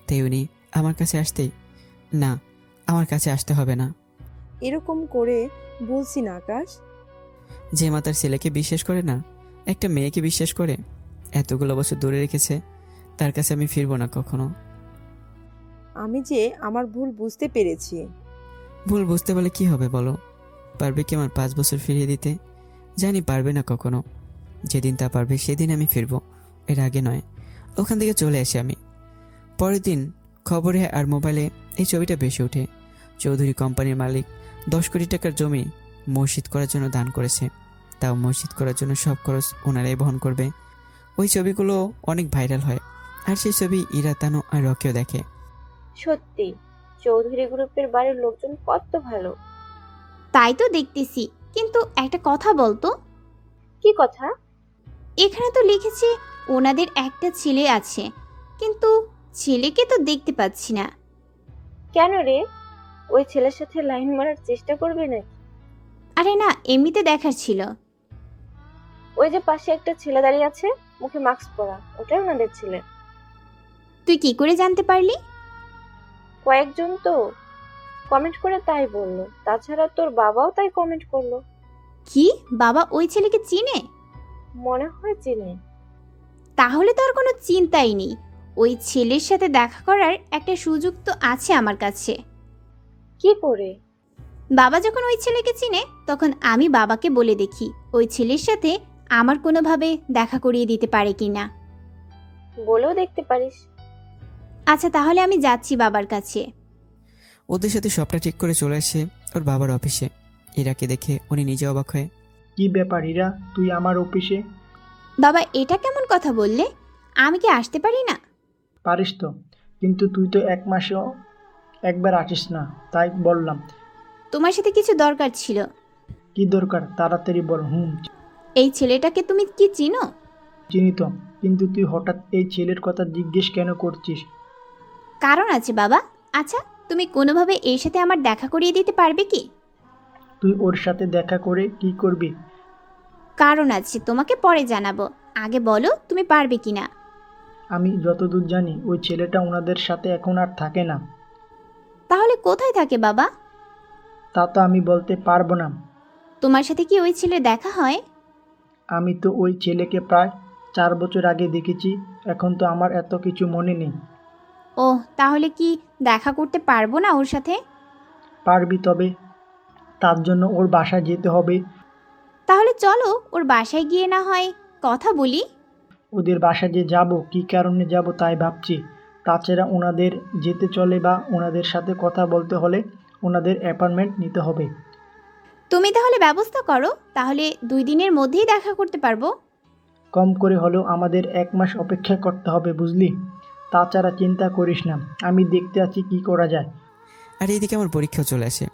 তাই উনি আমার কাছে আসতেই, না, আমার কাছে আসতে হবে না। এরকম করে বলছি না আকাশ। যে মা তার ছেলেকে বিশ্বাস করে না, একটা মেয়েকে বিশ্বাস করে, এতগুলো বছর দূরে রেখেছে, তার কাছে আমি ফিরবো না কখনো। আমি যে আমার ভুল বুঝতে পেরেছি। ভুল বুঝতে পারলে কি হবে বলো? পারবে কি আমার 5 বছর ফিরিয়ে দিতে? জানি পারবে না কখনো। যেদিন তা পারবে সেদিন আমি ফিরবো, এর আগে নয়। ওখান থেকে চলে আসি আমি। পরের দিন খবরে আর মোবাইলে এই ছবিটা বেশি ওঠে। চৌধুরী কোম্পানির মালিক 10 কোটি টাকার জমি মসজিদ করার জন্য দান করেছে। তাও মসজিদ করার জন্য সব খরচ ওনারাই বহন করবে। ওই ছবিগুলো অনেক ভাইরাল হয়, আর সেই ছবি ইরা, তানু আর রকিও দেখে। সত্যি চৌধুরী গ্রুপের বাড়ির লোকজন কত ভালো। তাই তো দেখতেছি, কিন্তু একটা কথা বলতো। কি কথা? এখানে তো লিখেছে ওনাদের একটা ছেলে আছে, কিন্তু ছেলেকে তো দেখতে পাচ্ছি না। কেন রে, ওই ছেলের সাথে লাইন মারার চেষ্টা করবে নাকি? আরে না, এমনিতে দেখার ছিল। ওই যে পাশে একটা ছেলে দাঁড়িয়ে আছে, মুখে মাস্ক পরা, ওটাই ওনাদের ছেলে। তুই কি করে জানতে পারলি? কয়েকজন তো কমেন্ট করে তাই বললো, তাছাড়া তোর বাবাও তাই কমেন্ট করলো। কি, বাবা ওই ছেলেকে চিনে? মনে হয় চিনি। তাহলে তো আর কোনো চিন্তাই নেই। ওই ছেলের সাথে দেখা করার একটা সুযোগ তো আছে আমার কাছে। কি করে? বাবা যখন ওই ছেলেকে চিনে, তখন আমি বাবাকে বলে দেখি ওই ছেলের সাথে আমার কোনোভাবে দেখা করিয়ে দিতে পারে কিনা। বলেও দেখতে পারিস। আচ্ছা, তাহলে আমি যাচ্ছি বাবার কাছে। ওদের সাথে সবটা ঠিক করে চলে আসে ওর বাবার অফিসে। ইরাকে দেখে উনি নিজে অবাক হয়ে, কি ব্যাপার ইরা, তুই আমার অফিসে? বাবা, এটা কেমন কথা বললে? আমি কি আসতে পারি না? পারিস তো, কিন্তু তুই তো 1 মাসেও একবার আসিস না, তাই বললাম। তোমার সাথে কিছু দরকার ছিল। কি দরকার, তাড়াতাড়ি বল। এই ছেলেটাকে তুমি কি চিনো? চিনি তো, কিন্তু তুই হঠাৎ এই ছেলের কথা জিজ্ঞেস কেন করছিস? কারণ আছে বাবা। আচ্ছা, তুমি কোনোভাবে এর সাথে আমার দেখা করিয়ে দিতে পারবে কি? তুই ওর সাথে দেখা করে কি করবি? কারণ আছে, তোমাকে পরে জানাবো। আগে বলো তুমি পারবে কিনা। আমি যতদূর জানি ওই ছেলেটা ওনাদের সাথে এখন আর থাকে না। তাহলে কোথায় থাকে বাবা? তা তো আমি বলতে পারবো না। তোমার সাথে কি ওই ছেলে দেখা হয়? আমি তো ওই ছেলেকে প্রায় 4 বছর আগে দেখেছি, এখন তো আমার এত কিছু মনে নেই। ওহ, তাহলে কি দেখা করতে পারবো না ওর সাথে? পারবি, তবে তার জন্য ওর বাসায় যেতে হবে। তাহলে চলো ওর বাসায় গিয়ে না হয় কথা বলি। ওদের বাসায় যে যাব, কী কারণে যাব তাই ভাবছি। তাছাড়া ওনাদের যেতে চলে বা ওনাদের সাথে কথা বলতে হলে ওনাদের অ্যাপয়েন্টমেন্ট নিতে হবে। তুমি তাহলে ব্যবস্থা করো, তাহলে 2 দিনের মধ্যেই দেখা করতে পারবো। কম করে হলেও আমাদের 1 মাস অপেক্ষা করতে হবে, বুঝলি? তাছাড়া চিন্তা করিস না, আমি দেখতে আছি কি করা যায়। আর এইদিকে আমার পরীক্ষাও চলে আসে,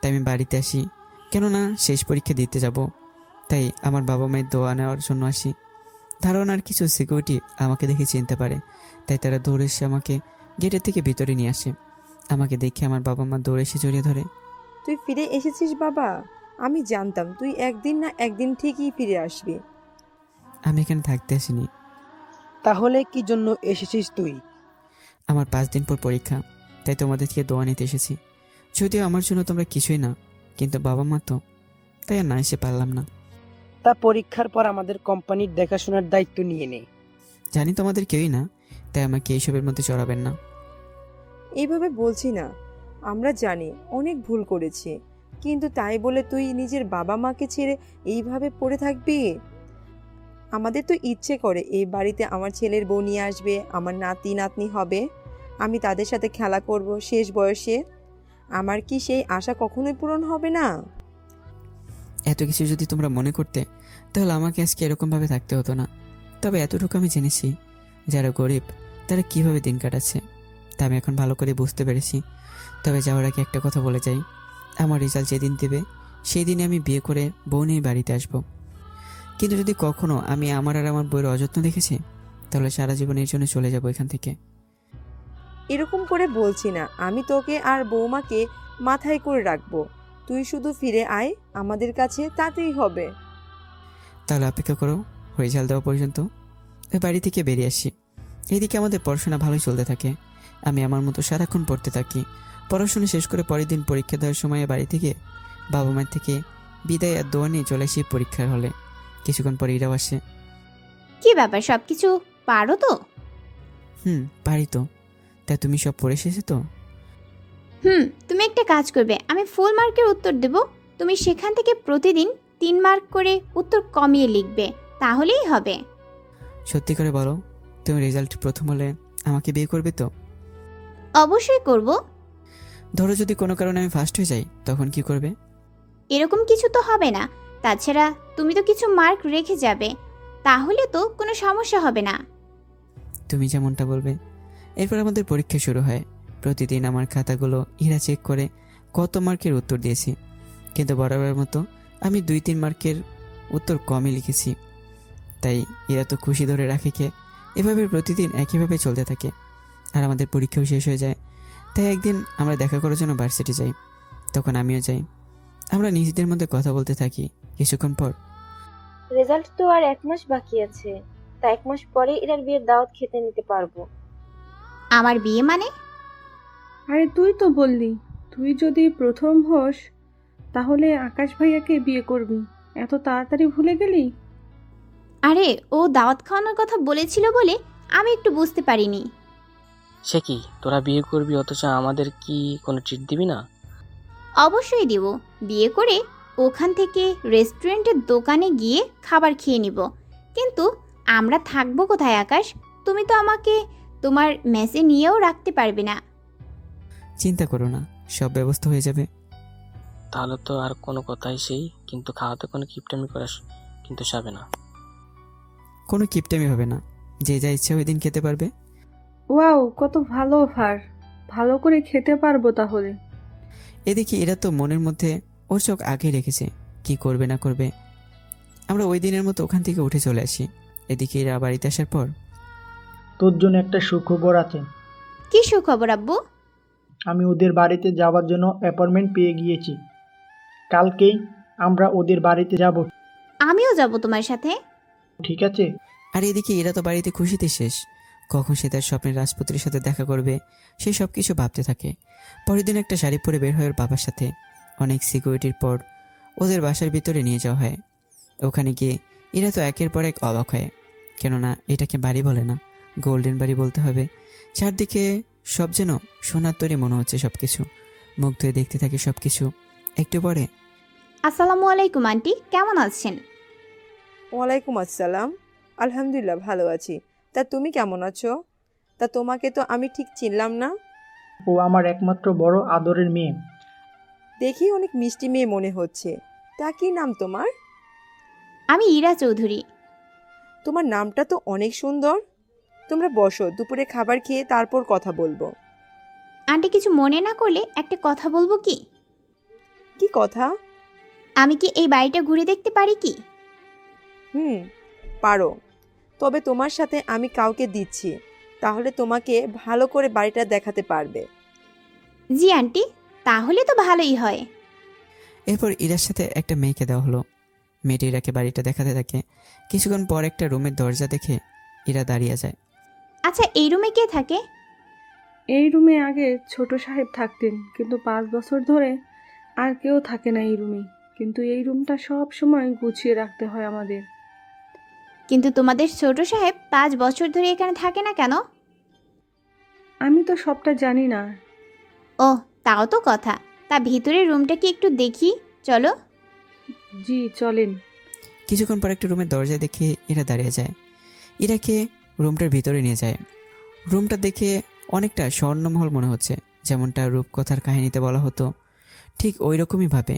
তাই আমি বাড়িতে আসি। কেননা শেষ পরীক্ষা দিতে যাব, তাই আমার বাবা মায়ের দোয়া নেওয়ার জন্য আসি। ধারণার কিছু সিকিউরিটি আমাকে দেখে চিনতে পারে, তাই তারা দৌড়ে এসে আমাকে গেটের থেকে ভিতরে নিয়ে আসে। আমাকে দেখে আমার বাবা মা দৌড়ে এসে জড়িয়ে ধরে। তুই ফিরে এসেছিস বাবা, আমি জানতাম তুই একদিন না একদিন ঠিকই ফিরে আসবি। আমি এখানে থাকতে আসিনি। তাহলে কি জন্য এসেছিস তুই? আমার 5 দিন পর পরীক্ষা, তাই তোমাদের থেকে দোয়া নিতে এসেছি। যদিও আমার জন্য তোমরা কিছুই না, কিন্তু বাবা মা তো, তাই আর না এসে পারলাম না। তা পরীক্ষার পর আমাদের কোম্পানির দেখাশোনার দায়িত্ব নিয়ে নে। জানি তোমাদের কেউই না, তাই আমাকে এইসবের মধ্যে চড়াবেন না। এইভাবে বলছি না, আমরা জানি অনেক ভুল করেছি, কিন্তু তাই বলে তুই নিজের বাবা মাকে ছেড়ে এইভাবে পড়ে থাকবি? আমাদের তো ইচ্ছে করে এই বাড়িতে আমার ছেলের বউ নিয়ে আসবে, আমার নাতি নাতনি হবে, আমি তাদের সাথে খেলা করব শেষ বয়সে। আমার কি সেই আশা কখনোই পূরণ হবে না? এত কিছু যদি তোমরা মনে করতে, তাহলে আমাকে আজকে এরকমভাবে থাকতে হতো না। তবে এতটুকু আমি জেনেছি, যারা গরিব তারা কিভাবে দিন কাটাচ্ছে, তা আমি এখন ভালো করে বুঝতে পেরেছি। তবে যাওয়ার আগে একটা কথা বলে যাই, আমার রেজাল্ট যেদিন দেবে সেই দিনে আমি বিয়ে করে বউ নিয়ে বাড়িতে আসব। কিন্তু যদি কখনো আমি আমার আর আমার বউয়ের অযত্ন দেখেছি, তাহলে সারা জীবনের জন্য চলে যাব এখান থেকে। এরকম করে বলছি না, আমি তোকে আর বৌমাকে মাথায় করে রাখবো। তুই শুধু ফিরে আয় আমাদের কাছে, তাতেই হবে। তাহলে অপেক্ষা করো রেজাল্ট দেওয়া পর্যন্ত। ওই বাড়ি থেকে বেরিয়ে আসি। এইদিকে আমাদের পড়াশোনা ভালোই চলতে থাকে। আমি আমার মতো সারাক্ষণ পড়তে থাকি। পড়াশোনা শেষ করে পরের দিন পরীক্ষা দেওয়ার সময় বাড়ি থেকে বাবা মায়ের থেকে বিদায় আর দোয়া নিয়ে চলে আসি পরীক্ষার হলে। কিছুক্ষণ পরে ইরাও আসে। কি ব্যাপার, সব কিছু পারো তো? পারি তো। তা তুমি সব পড়ে এসেছো তো? তুমি একটা কাজ করবে, আমি ফুল মার্কের উত্তর দেব, তুমি সেখান থেকে প্রতিদিন 3 মার্ক করে উত্তর কমিয়ে লিখবে, তাহলেই হবে। সত্যি করে বলো, তুমি রেজাল্ট প্রথম হলে আমাকে বিয়ে করবে তো? অবশ্যই করব। ধরো যদি কোনো কারণে আমি ফার্স্ট হয়ে যাই, তখন কি করবে? এরকম কিছু তো হবে না, তাছাড়া তুমি তো কিছু মার্ক রেখে যাবে, তাহলে তো কোনো সমস্যা হবে না। তুমি যেমনটা বলবে। এরপর আমাদের পরীক্ষা শুরু হয়। প্রতিদিন আমার খাতাগুলো ইরা চেক করে কত মার্কের উত্তর দিয়েছি, কিন্তু বরাবরের মতো আমি 2-3 মার্কের উত্তর কমই লিখেছি। তাই এরা তো খুশি ধরে রাখে কে। এভাবে প্রতিদিন একইভাবে চলতে থাকে, আর আমাদের পরীক্ষাও শেষ হয়ে যায়। তাই একদিন আমরা দেখা করার জন্য ভার্সিটি যাই। তখন আমিও যাই। আমরা নিজেদের মধ্যে কথা বলতে থাকি। কিছুক্ষণ পর রেজাল্ট তো আর 1 মাস বাকি আছে, তা 1 মাস পরে ইরার বিয়ের দাওয়াত খেতে নিতে পারবো। আমার বিয়ে মানে? আরে তুই তো বললি তুই যদি প্রথম হোস তাহলে আকাশ ভাইয়াকে বিয়ে করবি, এত তাড়াতাড়ি ভুলে গেলি? আরে ও দাওয়াত খাওয়ানোর কথা বলেছিল বলে আমি একটু বুঝতে পারিনি। সে কি, তোরা বিয়ে করবি অথচ আমাদের কি কোনো ট্রিট দিবি না? অবশ্যই দিব, বিয়ে করে ওখান থেকে রেস্টুরেন্টের দোকানে গিয়ে খাবার খেয়ে নিব। কিন্তু আমরা থাকবো কোথায় আকাশ? তুমি তো আমাকে তোমার মেসে নিয়েও রাখতে পারবে না। চিন্তা করো না, সব ব্যবস্থা হয়ে যাবে। তাহলে তো আর কোনো কথাই সেই, কিন্তু খাওয়াতে কোনো কিপটামি করাস কিন্তু যাবে না। কোনো কিপটামি হবে না, যে যা ইচ্ছা ওই দিন খেতে পারবে। ওয়াও, কত ভালো অফার! ভালো করে খেতে পারবো তাহলে। এদিকে এরা তো মনের মধ্যে ওর চোখ আগে রেখেছে কি করবে না করবে। আমরা ওই দিনের মতো ওখান থেকে উঠে চলে আসি। এদিকে এরা বাড়িতে আসার পর তোর জন্য একটা সুখবর আছে। কি সুখবর আব্বু? আমি ওদের বাড়িতে যাওয়ার জন্য অ্যাপয়েন্টমেন্ট পেয়ে গিয়েছি। কালকেই আমরা ওদের বাড়িতে যাব। আমিও যাব তোমার সাথে। ঠিক আছে? আর এদিকে এরা তো বাড়িতে খুশিতে শেষ। কখন সে তার স্বপ্নের রাজপুত্রের সাথে দেখা করবে সে সব কিছু ভাবতে থাকে। পরের দিন একটা শাড়ি পরে বের হয় ওর বাবার সাথে। অনেক সিকিউরিটির পর ওদের বাসার ভিতরে নিয়ে যাওয়া হয়। ওখানে গিয়ে এরা তো একের পর এক অবাক হয়, কেননা এটাকে বাড়ি বলে না, গোল্ডেন বাড়ি বলতে হবে। চারদিকে সব যেন সোনার তৈরি মনে হচ্ছে সব কিছু। মুগ্ধ হয়ে দেখতে থাকে সব কিছু। একটু পরে আসসালামু আলাইকুম আন্টি, কেমন আছেন? ওয়ালাইকুম আসসালাম। আলহামদুলিল্লাহ ভালো আছি। তা তুমি কেমন আছো? তা তোমাকে তো আমি ঠিক চিনলাম না। ও আমার একমাত্র বড় আদরের মেয়ে। দেখি অনেক মিষ্টি মেয়ে মনে হচ্ছে। তা কি নাম তোমার? আমি ইরা চৌধুরী। তোমার নামটা তো অনেক সুন্দর। তোমরা বসো, দুপুরে খাবার খেয়ে তারপর কথা বলবো। আন্টি কিছু মনে না করলে একটা কথা বলবো কি? কি কথা? আমি কি এই বাড়িটা ঘুরে দেখতে পারি কি? পারো, তবে তোমার সাথে আমি কাউকে দিচ্ছি, তাহলে তোমাকে ভালো করে বাড়িটা দেখাতে পারবে। জি আন্টি, তাহলে তো ভালোই হয়। এরপর ইরার সাথে একটা মেয়েকে দেওয়া হলো। মেয়েটি ইরাকে বাড়িটা দেখাতে থাকে। কিছুক্ষণ পর একটা রুমের দরজা দেখে ইরা দাঁড়িয়ে যায়। আচ্ছা, এই রুমে কে থাকে? এই রুমে আগে ছোট সাহেব থাকতেন, কিন্তু 5 বছর ধরে আর কেউ থাকে না এই রুমে। কিন্তু এই রুমটা সব সময় গুছিয়ে রাখতে হয় আমাদের। কিন্তু তোমাদের ছোট সাহেব 5 বছর ধরে এখানে থাকে না কেন? আমি তো সবটা জানি না। ও, তাও তো কথা। তা ভিতরের রুমটা কি একটু দেখি, চলো। জি চলেন। কিছুক্ষণ পর একটা রুমের দরজায় দেখে এরা দাঁড়িয়ে যায়। ইরাকে রুমটার ভিতরে নিয়ে যায়। রুমটা দেখে অনেকটা স্বর্ণমহল মনে হচ্ছে, যেমনটা রূপকথার কাহিনীতে বলা হতো, ঠিক ওই রকমই ভাবে।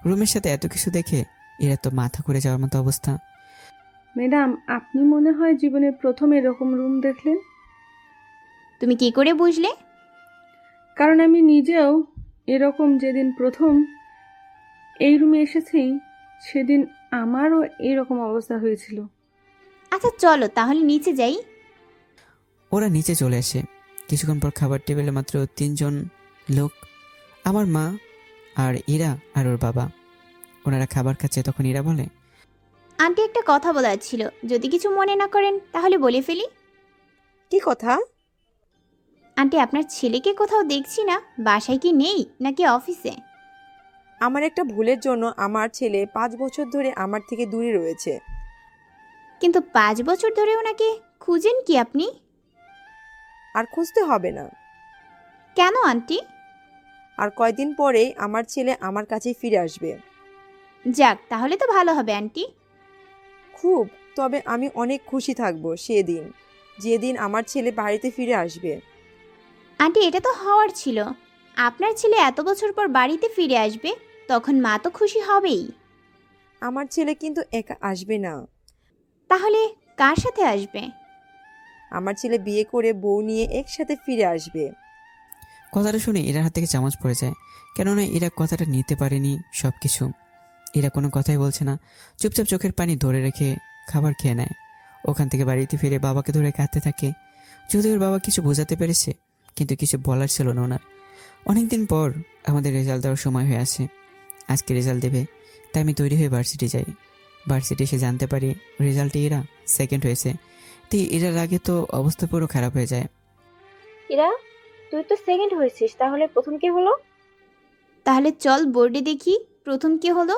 রুমের সাথে এত কিছু দেখে এরা তো মাথা ঘুরে যাওয়ার মতো অবস্থা। ম্যাডাম, আপনি মনে হয় জীবনের প্রথম এরকম রুম দেখলেন। তুমি কি করে বুঝলে? কারণ আমি নিজেও এরকম যেদিন প্রথম এই রুমে এসেছি সেদিন আমারও এরকম অবস্থা হয়েছিল। আচ্ছা চলো তাহলে নিচে যাই। ওরা নিচে চলে আসে। কিছুক্ষণ পর খাবার টেবিলে মাত্র 3 জন লোক, আমার মা আর ইরা আর ওর বাবা। ওনারা খাবার খাচ্ছে, তখন ইরা বলে, আন্টি, একটা কথা বলার ছিল, যদি কিছু মনে না করেন তাহলে বলে ফেলি। কি কথা? আন্টি, আপনার ছেলেকে কোথাও দেখছি না। বাসায় কি নেই নাকি অফিসে? আমার একটা ভুলের জন্য আমার ছেলে 5 বছর ধরে আমার থেকে দূরে রয়েছে। কিন্তু 5 বছর ধরে ওনাকে খুঁজেন কি আপনি? আর খুঁজতে হবে না। কেন আন্টি? আর কয়দিন পরেই আমার ছেলে আমার কাছে ফিরে আসবে। যাক, তাহলে তো ভালো হবে আন্টি। খুব। তবে আমি অনেক খুশি থাকব সেদিন, যেদিন আমার ছেলে বাড়িতে ফিরে আসবে। আন্টি, এটা তো হওয়ার ছিল। আপনার ছেলে এত বছর পর বাড়িতে ফিরে আসবে, তখন মা তো খুশি হবেই। আমার ছেলে কিন্তু একা আসবে না। তাহলে কার সাথে আসবে? আমার ছেলে বিয়ে করে বউ নিয়ে একসাথে ফিরে আসবে। কথাটা শুনে ইরার হাত থেকে চামচ পড়ে যায়, কেননা ইরা কথাটা নিতে পারেনি সব কিছু। ইরা কোনো কথাই বলছে না, চুপচাপ চোখের পানি ধরে রেখে খাবার খেয়ে নেয়। ওখান থেকে বাড়িতে ফিরে বাবাকে ধরে কাঁদতে থাকে। যদি ওর বাবা কিছু বোঝাতে পেরেছে, কিন্তু কিছু বলার ছিল না ওনার। অনেকদিন পর আমাদের রেজাল্ট দেওয়ার সময় হয়ে আসে। আজকে রেজাল্ট দেবে, তাই আমি তৈরি হয়ে ভার্সিটি যাই। ভার্সিটি এসে জানতে পারি রেজাল্টে ইরা সেকেন্ড হয়েছে। তো এরার আগে তো অবস্থা পুরো খারাপ হয়ে যায়। ইরা, তুই তো সেকেন্ড হয়েছিস, তাহলে প্রথম কে হলো? তাহলে চল বোর্ডে দেখি প্রথম কে হলো।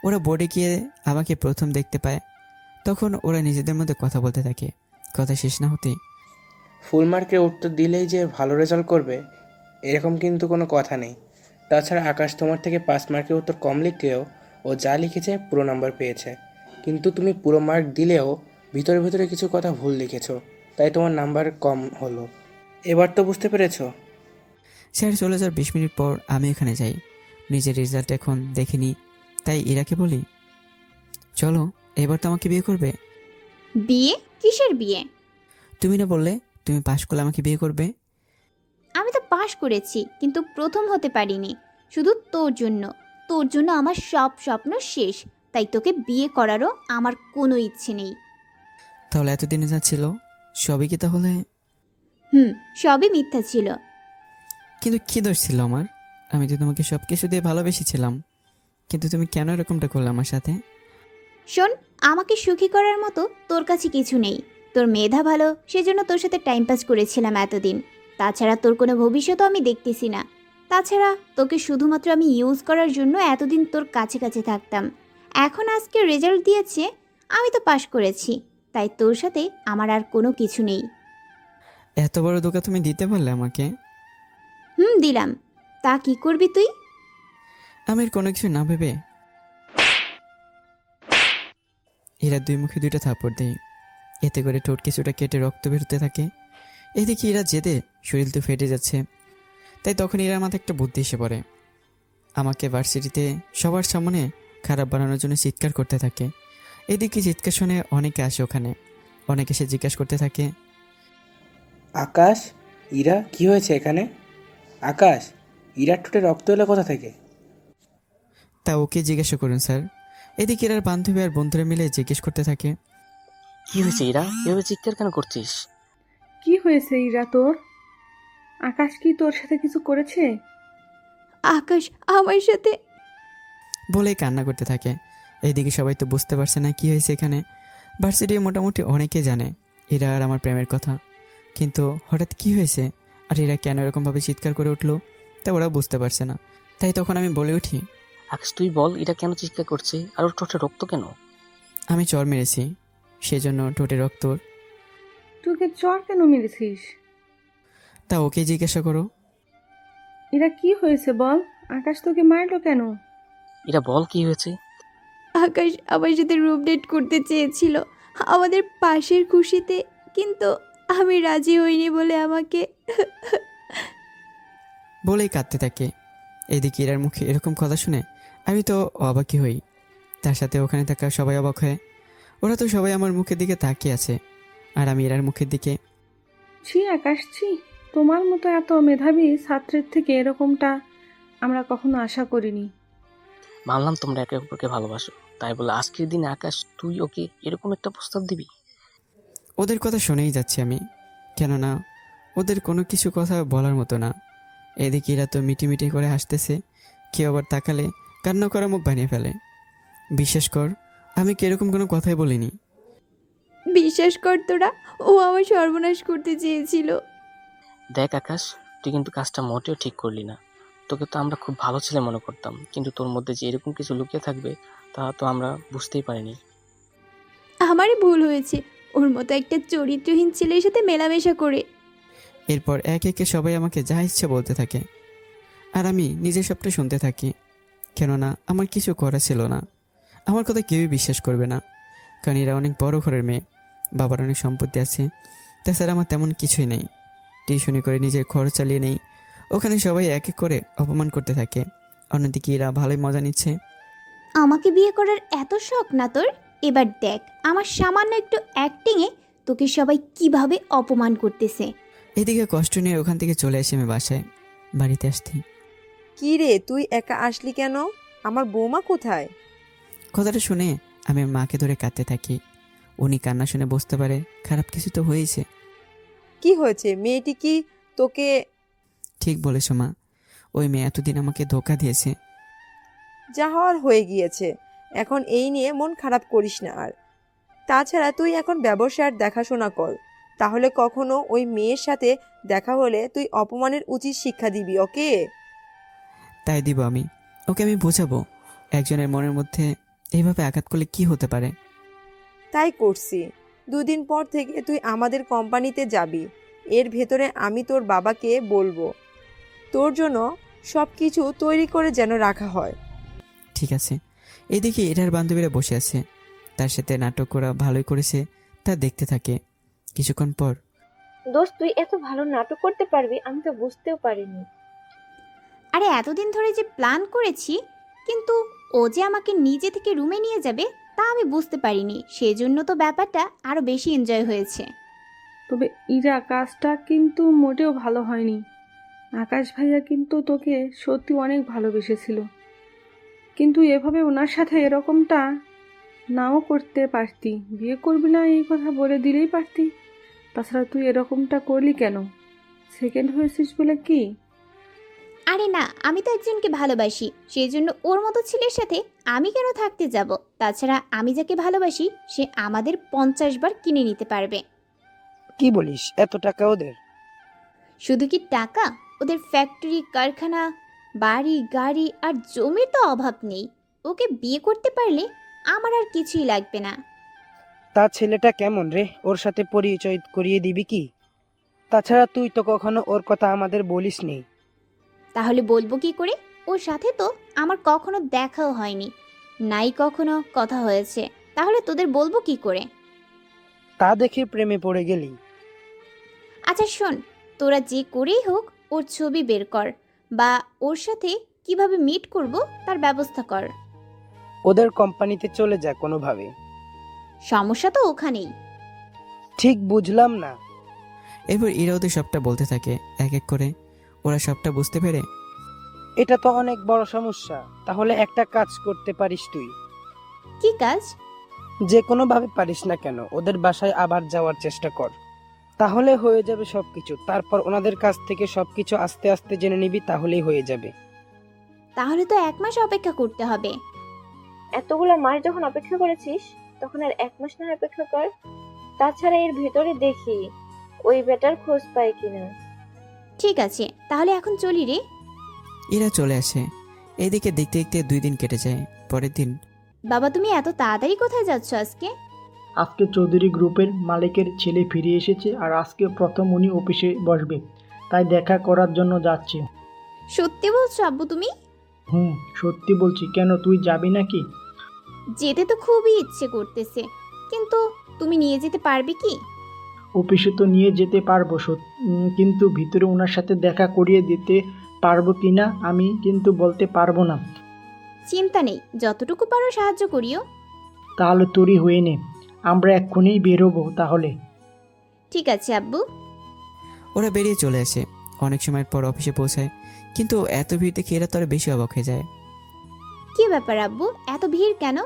ওরা বোর্ডে গিয়ে আমাকে প্রথম দেখতে পায়। তখন ওরা নিজেদের মধ্যে কথা বলতে থাকে। কথা শেষ না হতেই, ফুল মার্কের উত্তর দিলেই যে ভালো রেজাল্ট করবে এরকম কিন্তু কোনো কথা নেই। তাছাড়া আকাশ তোমার থেকে 5 মার্কের উত্তর কম লিখলেও ও যা লিখেছে পুরো নাম্বার পেয়েছে। কিন্তু তুমি পুরো মার্ক দিলেও ভিতরে ভিতরে কিছু কথা ভুল লিখেছো, তাই তোমার নাম্বার কম হলো। এবার তো বুঝতে পেরেছো? স্যার চলে যাওয়ার 20 মিনিট পর আমি এখানে যাই। নিজের রেজাল্ট এখন দেখিনি, তাই ইরাকে বলি, চলো এবার তো আমাকে বিয়ে করবে। বিয়ে? কিসের বিয়ে? তুমি না বললে তুমি পাশ করলে আমাকে বিয়ে করবে? আমি তো পাশ করেছি, কিন্তু প্রথম হতে পারিনি। শুধু তোর জন্য। তোর জন্য আমার সব স্বপ্ন শেষ। তাই তোকে বিয়ে করারও আমার কোনো ইচ্ছে নেই। তাহলে এতদিনে যা ছিল সবই কি তাহলে? সবই মিথ্যা ছিল। কিন্তু কি দোষ ছিল আমার? আমি তো তোমাকে সব কিছু দিয়ে ভালোবেসেছিলাম, কিন্তু তুমি কেন এরকমটা করলে আমার সাথে? শোন, আমাকে সুখী করার মতো তোর কাছে কিছু নেই। তোর মেধা ভালো, সেজন্য তোর সাথে টাইম পাস করেছিলাম এতদিন। তাছাড়া তোর কোনো ভবিষ্যৎও আমি দেখতেছি না। তাছাড়া তোকে শুধুমাত্র আমি ইউজ করার জন্য এতদিন তোর কাছে কাছে থাকতাম। এখন আজকে রেজাল্ট দিয়েছে, আমি তো পাশ করেছি। তাই তোর সাথে আমার আর কোনো কিছু নেই। এত বড় ধোঁকা তুমি দিতে পারলে আমাকে? দিলাম। তা কি করবি তুই? আমি আর কোনো কিছু না ভেবে এরা 2 মুখে 2টা থাপ্পড় দেয়। এতে করে ঠোঁট কিছুটা কেটে রক্ত বেরোতে থাকে। এদিকে এরা জেদে শরীর তো ফেটে যাচ্ছে। তাই তখন এরা মাথায় একটা বুদ্ধি এসে পড়ে। আমাকে ভার্সিটিতে সবার সামনে খারাপ বানানোর জন্য চিৎকার করতে থাকে। এদিকে চিৎকার শুনে অনেকে আসে ওখানে। অনেকে এসে জিজ্ঞাসা করতে থাকে, আকাশ, ইরা, কি হয়েছে এখানে? আকাশ, ইরার ঠোঁটে রক্ত এলো কোথা থেকে? তা ওকে জিজ্ঞাসা করুন স্যার। এদিকে এরার বান্ধবী আর বন্ধুরা মিলে জিজ্ঞেস করতে থাকে, কি হয়েছে ইরা, এভাবে চিৎকার কেন করছিস? কি হয়েছে ইরা তোর? আকাশ কি তোর সাথে কিছু করেছে? আকাশ আমার সাথে। বলে কান্না করতে থাকে। এইদিকে সবাই তো বুঝতে পারছে না কি হয়েছে এখানে। ভার্সিটি মোটামুটি অনেকে জানে এরা আর আমার প্রেমের কথা, কিন্তু হঠাৎ কি হয়েছে আর এরা কেন এরকমভাবে চিৎকার করে উঠলো তা ওরা বুঝতে পারছে না। তাই তখন আমি বলে উঠি, আকাশ তুই বল, এটা কেন চিৎকার করছে আর ওর ঠোঁটে রক্ত কেন? আমি চর মেরেছি, সেজন্য ঠোঁটে রক্ত ওর। তোকে চর কেন মেরেছিস? তা ওকে জিজ্ঞাসা করো। এরা কি হয়েছে বল? আকাশ তোকে মারলো কেন? এরা বল কি হয়েছে? আকাশ আমার সাথে রুম ডেট করতে চেয়েছিল আমাদের পাশের খুশিতে, কিন্তু আমি রাজি হইনি বলে আমাকে বলেই কাঁদতে থাকে। এদিকে ইরার মুখে এরকম কথা শুনে আমি তো অবাকই হই, তার সাথে ওখানে থাকা সবাই অবাক হয়। ওরা তো সবাই আমার মুখের দিকে তাকিয়ে আছে, আর আমি ইরার মুখের দিকে। ছি আকাশ, ছি! তোমার মতো এত মেধাবী ছাত্রের থেকে এরকমটা আমরা কখনো আশা করিনি। মানলাম তোমরা একে অপরকে ভালোবাসো, তাই বলে আজকের দিনে আকাশ তুই ওকে এরকম একটা প্রস্তাব দিবি? ওদের কথা শুনেই যাচ্ছি আমি, কেননা ওদের কোনো কিছু কথা বলার মতো না। এদিকে এরা তো মিটিমিটি করে হাসতেছে, কেউ আবার তাকালে কান্না করা মুখ বানিয়ে ফেলে। বিশ্বাস কর, আমি কি এরকম কোনো কথাই বলিনি। বিশ্বাস কর তোরা, ও আমার সর্বনাশ করতে চেয়েছিল। দেখ আকাশ, তুই কিন্তু কাজটা মোটেও ঠিক করলি না। তোকে তো আমরা খুব ভালো ছেলে মনে করতাম, কিন্তু তোর মধ্যে যে এরকম কিছু লুকিয়ে থাকবে তা তো আমরা বুঝতেই পারিনি। আমারই ভুল হয়েছে ওর মতো একটা চরিত্রহীন ছেলের সাথে মেলামেশা করে। এরপর এক একে সবাই আমাকে যা ইচ্ছে বলতে থাকে, আর আমি নিজে সবটা শুনতে থাকি, কেননা আমার কিছু করা ছিল না। আমার কথা কেউই বিশ্বাস করবে না, কারণ এরা অনেক বড় ঘরের মেয়ে, বাবার অনেক সম্পত্তি আছে, তাছাড়া আমার তেমন কিছুই নেই। টিউশনি করে নিজের খরচ চালিয়ে নেই। ওখানে সবাই এক এক করে অপমান করতে থাকে, অন্যদিকে এরা ভালোই মজা নিচ্ছে। আমাকে বিয়ে করার এত শখ না তোর? এবার দেখ আমার সামান্য একটু অ্যাক্টিংয়ে তোকে সবাই কিভাবে অপমান করতেছে। এদিকে কষ্ট নিয়ে ওখান থেকে চলে আসি আমি বাসায়। বাড়িতে আসতে কি রে, তুই একা আসলি কেন? আমার বৌমা কোথায়? কথাটা শুনে আমি আমার মাকে ধরে কাঁদতে থাকি। উনি কান্না শুনে বুঝতে পারে খারাপ কিছু তো হয়েছে। কি হয়েছে? মেয়েটি কি তোকে? ঠিক বলেছো মা, ওই মেয়ে এতদিন আমাকে ধোকা দিয়েছে। যা হওয়ার হয়ে গিয়েছে, এখন এই নিয়ে মন খারাপ করিস না আর। তাছাড়া তুই এখন ব্যবসার দেখাশোনা কর, তাহলে কখনো ওই মেয়ের সাথে দেখা হলে তুই অপমানের উচিত শিক্ষা দিবি ওকে। তাই দিব আমি, ওকে আমি বোঝাবো একজনের মনের মধ্যে এইভাবে আঘাত করলে কি হতে পারে। তাই করছি। দুদিন পর থেকে তুই আমাদের কোম্পানিতে যাবি। এর ভেতরে আমি তোর বাবাকে বলবো তোর জন্য সব কিছু তৈরি করে যেন রাখা হয়। ঠিক আছে। এইদিকে এটার বান্ধবীরা বসে আছে, তার সাথে নাটক করা ভালোই করেছে, তা দেখতে থাকে। কিছুক্ষণ পর দোস্ত, তুই এত ভালো নাটক করতে পারবি আমি তো বুঝতেও পারিনি। আরে এতদিন ধরে যে প্ল্যান করেছি, কিন্তু ও যে আমাকে নিজে থেকে রুমে নিয়ে যাবে তা আমি বুঝতে পারিনি, সেজন্য তো ব্যাপারটা আরো বেশি এনজয় হয়েছে। তবে ইরা, কাজটা কিন্তু মোটেও ভালো হয়নি। আকাশ ভাইয়া কিন্তু তোকে সত্যি অনেক ভালোবেসেছিল, কিন্তু এভাবে ওনার সাথে এরকমটা নাও করতে পারতি। বিয়ে করবি না এই কথা বলে দিলেই পারতি। তাছাড়া তুই এরকমটা করলি কেন? সেকেন্ড হয়েছিস বলে কি? আরে না, আমি তো একজনকে ভালোবাসি, সেই জন্য ওর মতো ছেলের সাথে আমি কেন থাকতে যাব? তাছাড়া আমি যাকে ভালোবাসি সে আমাদের 50 বার কিনে নিতে পারবে। কি বলিস? এত টাকা ওদের? শুধু কি টাকা, ওদের ফ্যাক্টরি, কারখানা, বাড়ি, গাড়ি আর জমির তো অভাব নেই। ওকে বিয়ে করতে পারলে আমার আর কিছুই লাগবে না। তা ছেলেটা কেমন রে? ওর সাথে পরিচয় করিয়ে দিবি কি? তাছাড়া তুই তো কখনো ওর কথা আমাদের বলিসনি। তাহলে বলবো কি করে? ওর সাথে তো আমার কখনো দেখাও হয়নি, নাই কখনো কথা হয়েছে, তাহলে তোদের বলবো কি করে? তা দেখে প্রেমে পড়ে গেলি? আচ্ছা শোন, তোরা যে করেই হোক ওর ছবি বের কর, বা ওর সাথে কিভাবে মিট করব তার ব্যবস্থা কর। ওদের কোম্পানিতে চলে যা কোনোভাবে। সমস্যা তো ওখানেই। ঠিক বুঝলাম না। এরপর এরা ওদের সবটা বলতে থাকে এক এক করে। ওরা সবটা বুঝতে পেরে এটা তো অনেক বড় সমস্যা। তাহলে একটা কাজ করতে পারিস তুই। কি কাজ? যে কোনোভাবে পারিস না কেন ওদের বাসায় আবার যাওয়ার চেষ্টা কর, তাহলে হয়ে যাবে সবকিছু। তারপর ওনাদের কাছ থেকে সবকিছু আস্তে আস্তে জেনে নিবি, তাহলেই হয়ে যাবে। তাহলে তো 1 মাস অপেক্ষা করতে হবে। এতগুলো মাস যখন অপেক্ষা করেছিস তখন আর 1 মাস না হয় অপেক্ষা কর। তাছাড়া এর ভেতরে দেখি ওই বেটার খোঁজ পাই কিনা। ঠিক আছে, তাহলে এখন চলি রে। এরা চলে আসে। এদিকে দেখতে দেখতে 2 দিন কেটে যায়। পরের দিন বাবা তুমি এত তাড়াতাড়ি কোথায় যাচ্ছ আজকে? আজকে চৌধুরী গ্রুপের মালিকের ছেলে ফিরে এসেছে আর আজকে প্রথম উনি অফিসে বসবে, তাই দেখা করার জন্য যাচ্ছি। সত্যি বলছো আব্বু তুমি? হুম, সত্যি বলছি। কেন, তুই যাবি নাকি? যেতে তো খুবই ইচ্ছে করতেছে, কিন্তু তুমি নিয়ে যেতে পারবে কি? অফিসে তো নিয়ে যেতে পারবো, কিন্তু ভিতরে ওনার সাথে দেখা করিয়ে দিতে পারবো কি না আমি কিন্তু বলতে পারবো না। চিন্তা নেই, যতটুকু পারো সাহায্য করিও। তাহলে তোরই হয়ে নে, আমরা এক্ষুনি বেরোবো তাহলে। ঠিক আছে আব্বু। ওরা বেরিয়ে চলে আসে। অনেক সময় পর অফিসে পৌঁছায়, কিন্তু এত ভিড় দেখে এরা তো আরো বেশি অবাক হয়ে যায়। কি ব্যাপার আব্বু, এত ভিড় কেন?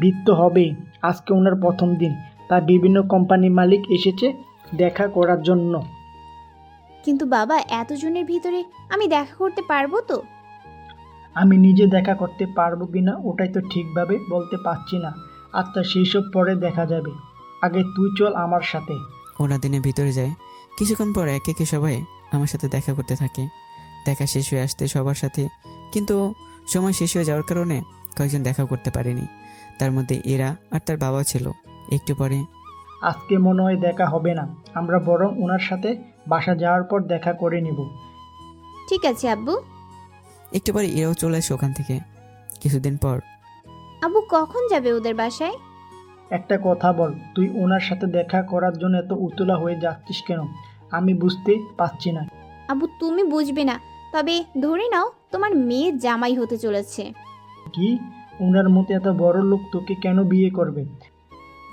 ভিড় তো হবেই, আজকে ওনার প্রথম দিন, তাই বিভিন্ন কোম্পানির মালিক এসেছে দেখা করার জন্য। কিন্তু বাবা, এতজনের ভিতরে আমি দেখা করতে পারবো তো? আমি নিজে দেখা করতে পারবো কিনা ওটাই তো ঠিকভাবে বলতে পারছি না। আচ্ছা, সেই সব পরে দেখা যাবে, আগে তুই চল আমার সাথে। ওরা দিনে ভিতরে যায়। কিছুক্ষণ পর একে একে সবাই আমার সাথে দেখা করতে থাকে। দেখা শেষ হয়ে আসতে সবার সাথে, কিন্তু সময় শেষ হয়ে যাওয়ার কারণে কয়েকজন দেখা করতে পারেনি। তার মধ্যে এরা আর তার বাবা ছিল। একটু পরে, আজকে মনে হয় দেখা হবে না, আমরা বরং ওনার সাথে বাসা যাওয়ার পর দেখা করে নেব। ঠিক আছে আব্বু। একটু পরে এরাও চলে আসে ওখান থেকে। কিছুদিন পর, আব্বু কখন যাবে ওদের বাসায়? একটা কথা বল, তুই ওনার সাথে দেখা করার জন্য এত উতলা হয়ে যাচ্ছিস কেন? আমি বুঝতে পারছি না। আব্বু তুমি বুঝবে না, তবে ধরে নাও তোমার মেয়ে জামাই হতে চলেছে। কি, ওনার মতো এত বড় লোক তোকে কেন বিয়ে করবে?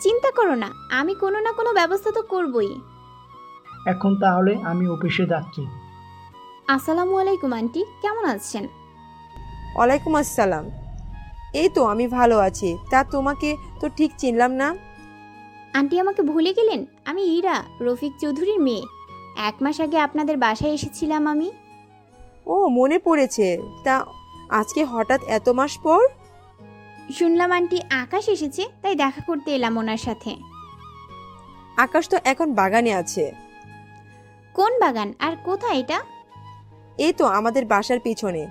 চিন্তা করো না, আমি কোনো না কোনো ব্যবস্থা তো করবই। এখন তাহলে আমি অফিসে যাচ্ছি। আসসালামু আলাইকুম আন্টি, কেমন আছেন? ওয়ালাইকুম আসসালাম। এই তো আমি ভালো আছি। তা তোমাকে তো ঠিক চিনলাম না। আন্টি আমাকে ভুলে গেলেন? আমি ইরা, রফিক চৌধুরীর মেয়ে। 1 মাস আগে আপনাদের বাসায় এসেছিলাম আমি। ও, মনে পড়েছে। তা আজকে হঠাৎ এত মাস পর? শুনলাম আন্টি আকাশ এসেছে, তাই দেখা করতে এলাম ওনার সাথে। আকাশ তো এখন বাগানে আছে। কোন বাগান আর কোথায় এটা? এই তো আমাদের বাসার পিছনে।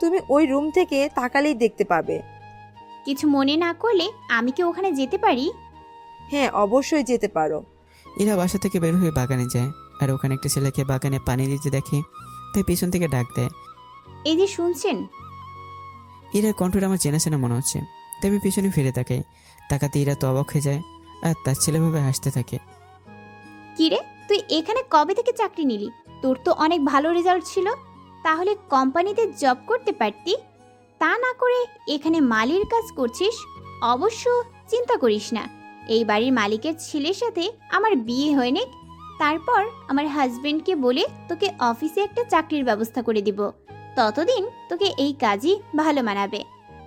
তুমি ওই রুম থেকে তাকালেই দেখতে পাবে। কিছু মনে না করলে আমি কি ওখানে যেতে পারি? হ্যাঁ, অবশ্যই যেতে পারো। এরা বাসা থেকে বের হয়ে বাগানে যায়, আর ওখানে একটা ছেলেকে বাগানে পানি দিতে দেখে, তাই পিছন থেকে ডাক দেয়। এই যে শুনছেন? এরা কণ্ঠটা আমার চেনা চেনা মনে হচ্ছে, তাই আমি পিছনে ফিরে তাকাই। তাকাতে এরা তো অবাক হয়ে যায়, আর তার ছেলেভাবে হাসতে থাকে। কিরে, তুই এখানে কবে থেকে চাকরি নিলি? তোর তো অনেক ভালো রেজাল্ট ছিল, তাহলে কোম্পানিতে জব করতে পারতি। তা না করে এখানে মালির কাজ করছিস। অবশ্য চিন্তা করিস না, এই বাড়ির মালিকের ছেলের সাথে আমার বিয়ে হয়ে নে, তারপর আমার হাজবেন্ডকে বলে তোকে অফিসে একটা চাকরির ব্যবস্থা করে দিব। ততদিন তোকে এই কাজই ভালো মানাবে।